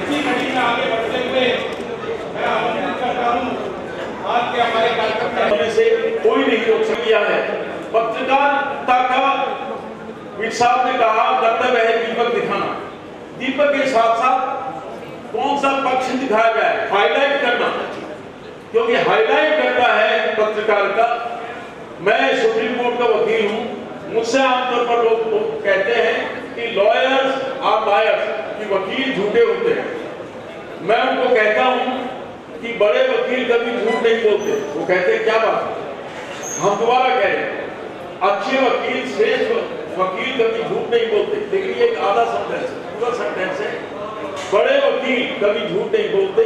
इसी घड़ी में आगे बढ़ते हुए मैं आमंत्रित करता हूँ आज के हमारे कार्यक्रम से कोई नहीं रोक सकता है। पत्रकारिता का वीर साहब ने कहा कर्तव्य है दीपक दिखाना। दीपक के साथ साथ कौन सा पक्ष दिखाया गया है, हाईलाइट करना, क्योंकि हाईलाइट करता है पत्रकारिता। मैं सुप्रीम कोर्ट का वकील हूँ, मुझसे आमतौर पर लोग कहते हैं कि लॉयर्स आर लायर्स, कि वकील झूठे होते हैं। मैं उनको कहता हूँ कि बड़े वकील कभी झूठ नहीं बोलते। वो कहते हैं क्या बात, हम दोबारा कह रहे हैं, अच्छे वकील, श्रेष्ठ वकील कभी झूठ नहीं बोलते। लेकिन ये एक आधा सेंटेंस, पूरा सेंटेंस है। बड़े वकील कभी झूठ नहीं बोलते,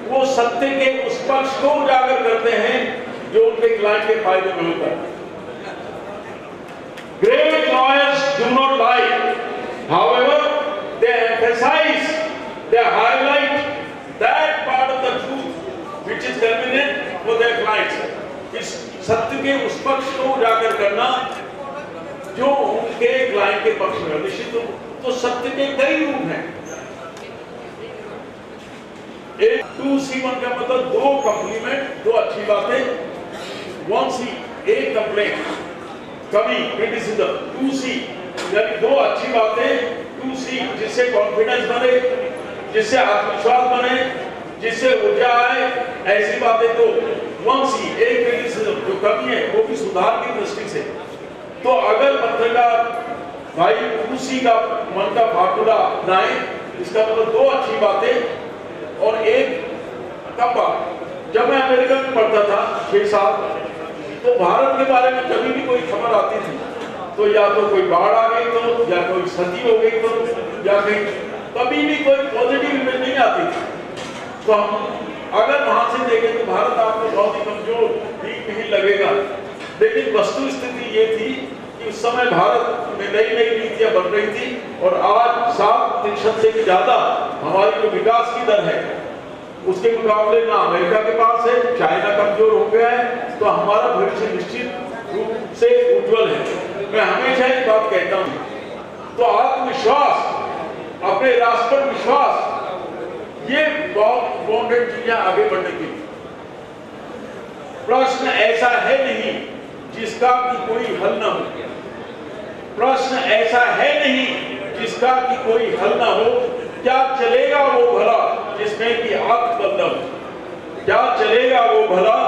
वो सत्य के उस पक्ष को उजागर करते हैं जो उनके क्लाइंट के फायदे में होता है। Great lawyers do not lie. However, they emphasize, they highlight that part of the truth which is convenient for their clients. इस सत्य के उस पक्ष को उजागर करना जो उनके क्लाइंट के पक्ष में। निश्चित तो सत्य के कई रूप हैं। एक 2C1 का मतलब दो कॉम्प्लीमेंट, दो अच्छी बातें। 1C एक कंप्लेंट, कभी क्रिटिसिज्म। 2C यानी दो अच्छी बातें। 2C जिससे कॉन्फिडेंस बने, जिससे आत्मविश्वास बने, जिससे ऊर्जा आए, ऐसी बातें। तो 1C एक क्रिटिसिज्म जो कमी है वो भी सुधार की दृष्टि से। तो अगर पत्रकार भाई 2C का मन का फाटुला अपनाए, इसका मतलब दो अच्छी बातें और एक कम बात। जब मैं अमेरिका में पढ़ता था 6 साल, तो भारत के बारे में कभी भी कोई खबर आती थी तो या तो कोई बाढ़ आ गई, तो या कोई सती हो गई, तो या कहीं कभी भी कोई पॉजिटिव इमेज नहीं आती थी। तो हम अगर वहां से देखें तो भारत आपको बहुत ही कमजोर, ठीक नहीं लगेगा। लेकिन वस्तु स्थिति ये थी कि उस समय भारत में नई नई नीतियां बन रही थी और आज 7% से भी ज्यादा हमारी जो विकास की दर है उसके मुकाबले ना अमेरिका के पास है, चाइना कमजोर हो गया है। तो हमारा भविष्य निश्चित रूप से उज्जवल है। मैं हमेशा एक बात कहता हूं, तो आत्मविश्वास, अपने राष्ट्र पर विश्वास, ये बहुत इंपॉर्टेंट चीजें आगे बढ़ने की। प्रश्न ऐसा है नहीं जिसका कि कोई हल ना हो। प्रश्न ऐसा है नहीं जिसका कि कोई हल ना हो। क्या चलेगा वो भला जिसमें कि आत्मबल न हो? क्या चलेगा वो भला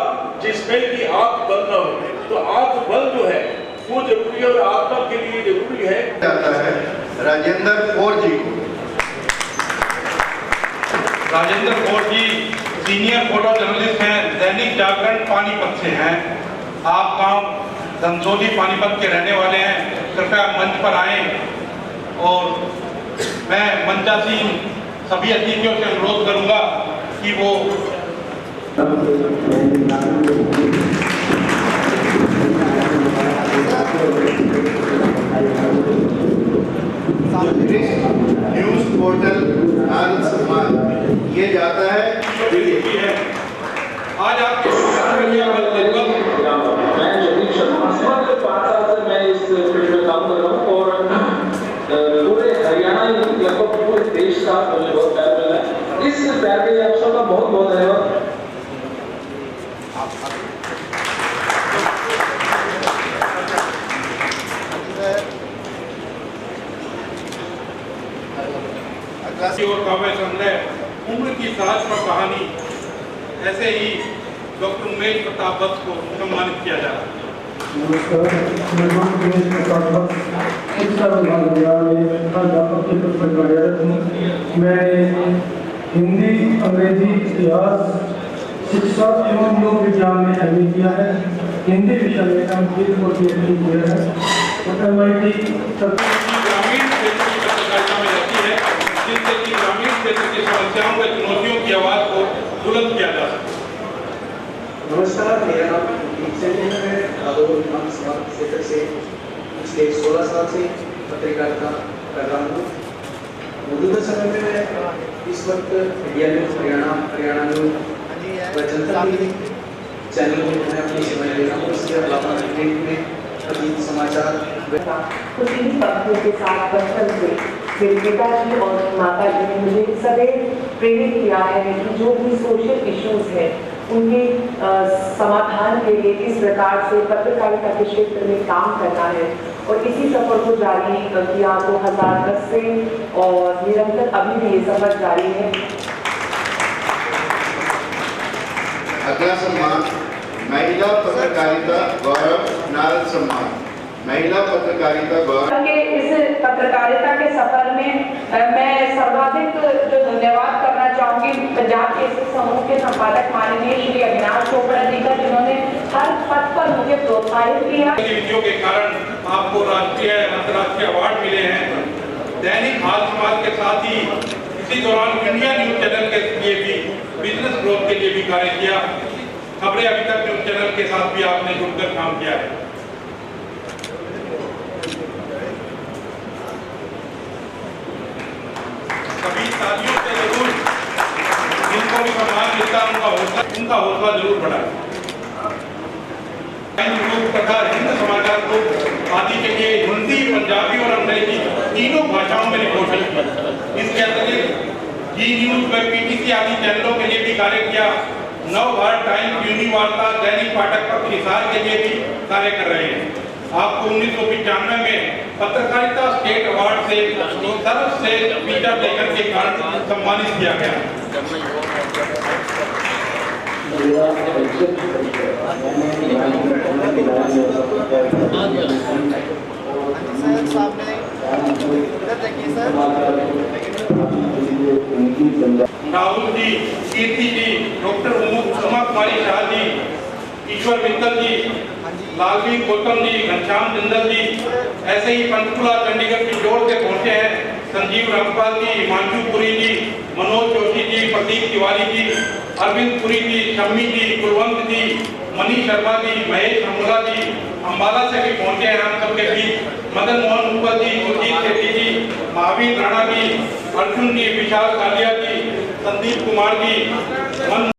जिसमें कि आत्मबल न हो? तो आत्मबल जो है वो जरूरी है और आत्मा के लिए जरूरी है। Rajendra Kaur ji. Rajendra Kaur ji senior photo journalist हैं, दैनिक जागरण पानीपत से हैं। आप गांव धनसोली पानीपत के रहने वाले हैं। कृपया मंच पर आए और मैं मंचासीन सभी अतिथियों से अनुरोध करूंगा कि वो न्यूज पोर्टल ये जाता है। आज आपके मैं जगदीश शर्मा, 5 साल से मैं इस फील्ड में काम कर रहा हूँ और पूरे हरियाणा लगभग पूरे देश का मुझे बहुत प्यार मिला है। इस प्यार के लिए आप सबका बहुत बहुत धन्यवाद। और काव्य संग्रह उम्र की साज पर कहानी, ऐसे ही डॉक्टर उमेश प्रताप वत्स को सम्मानित किया जा रहा है। मैं हिंदी, अंग्रेजी, इतिहास, शिक्षा एवं योग विज्ञान में MA किया है। हिंदी विषय में MPhil और PhD किया है। ग्रामीण क्षेत्र की पत्रकारिता में रहती है, जिससे कि ग्रामीण क्षेत्र की समस्याओं व चुनौतियों की आवाज को बुलंद किया जा सके। नमस्कार, मेरा नाम दीपचंद है। मैं भादोर विधानसभा क्षेत्र से पिछले 16 साल से पत्रकारिता कर रहा हूँ। मौजूदा समय में मैं इस वक्त इंडिया न्यूज हरियाणा न्यूज व जनता टीवी चैनल में मैं अपनी सेवाएं दे रहा हूँ। इसके अलावा प्रिंट में अभी समाचार तो इन्हीं पत्रों के साथ बचपन से मेरे पिताजी और माता जी ने मुझे सदैव प्रेरित किया है कि जो भी सोशल इश्यूज हैं उनके समाधान के लिए किस प्रकार से पत्रकारिता के क्षेत्र में काम करना है। और इसी सफर को जारी किया 2010 से और निरंतर अभी भी ये सफर जारी है। अगला सम्मान महिला पत्रकारिता गौरव नारद सम्मान। महिला पत्रकारिता गौरव के इस पत्रकारिता के सफर में मैं सर्वाधिक जो धन्यवाद करना चाहूंगी पंजाब केसरी समूह के संपादक माननीय श्री अविनाश चोपड़ा जी का, जिन्होंने हर पद पर मुझे प्रोत्साहित किया। गतिविधियों के कारण आपको राष्ट्रीय अंतर्राष्ट्रीय अवार्ड मिले हैं। दैनिक हाल समाज के साथ ही इसी दौरान इंडिया न्यूज चैनल के लिए भी बिजनेस ग्रोथ के लिए भी कार्य किया। खबरें अभी तक न्यूज चैनल के साथ भी आपने जुड़कर काम किया है। सभी तालियों से जरूर जिनको भी सम्मान मिलता उनका हौसला जरूर बढ़ाए। तथा हिंद समाचार को आदि के लिए हिंदी, पंजाबी और अंग्रेजी तीनों भाषाओं में रिपोर्टिंग की। इसके अतिरिक्त जी न्यूज व पीटीसी आदि चैनलों के लिए भी कार्य किया। नवभारत टाइम्स, यूनी वार्ता, दैनिक पाठक पत्र निसार के लिए भी कार्य कर रहे हैं। आपको 1995 में पत्रकारिता स्टेट अवार्ड से सर्वश्रेष्ठ फीचर लेखक के कारण सम्मानित किया गया। राहुल जी, कीर्ति जी, डॉक्टर उमा कुमारी शाह जी, ईश्वर मित्तल जी, लालवीर गौतम जी, घनश्याम जिंदल जी, ऐसे ही पंचकुला चंडीगढ़ की जोड़ से पहुंचे हैं संजीव रामपाल जी, हिमांशु पुरी जी, मनोज जोशी जी, प्रदीप तिवारी जी, अरविंद पुरी जी, शम्मी जी, कुलवंत जी, मनीष शर्मा जी, महेश अमोला जी, अम्बाला से भी पहुंचे हैं हम सबके बीच। मदन मोहन मुगल जी, सुरजीत शेट्टी जी, महावीर राणा जी, अर्जुन जी, विशाल कालिया जी, संदीप कुमार जी,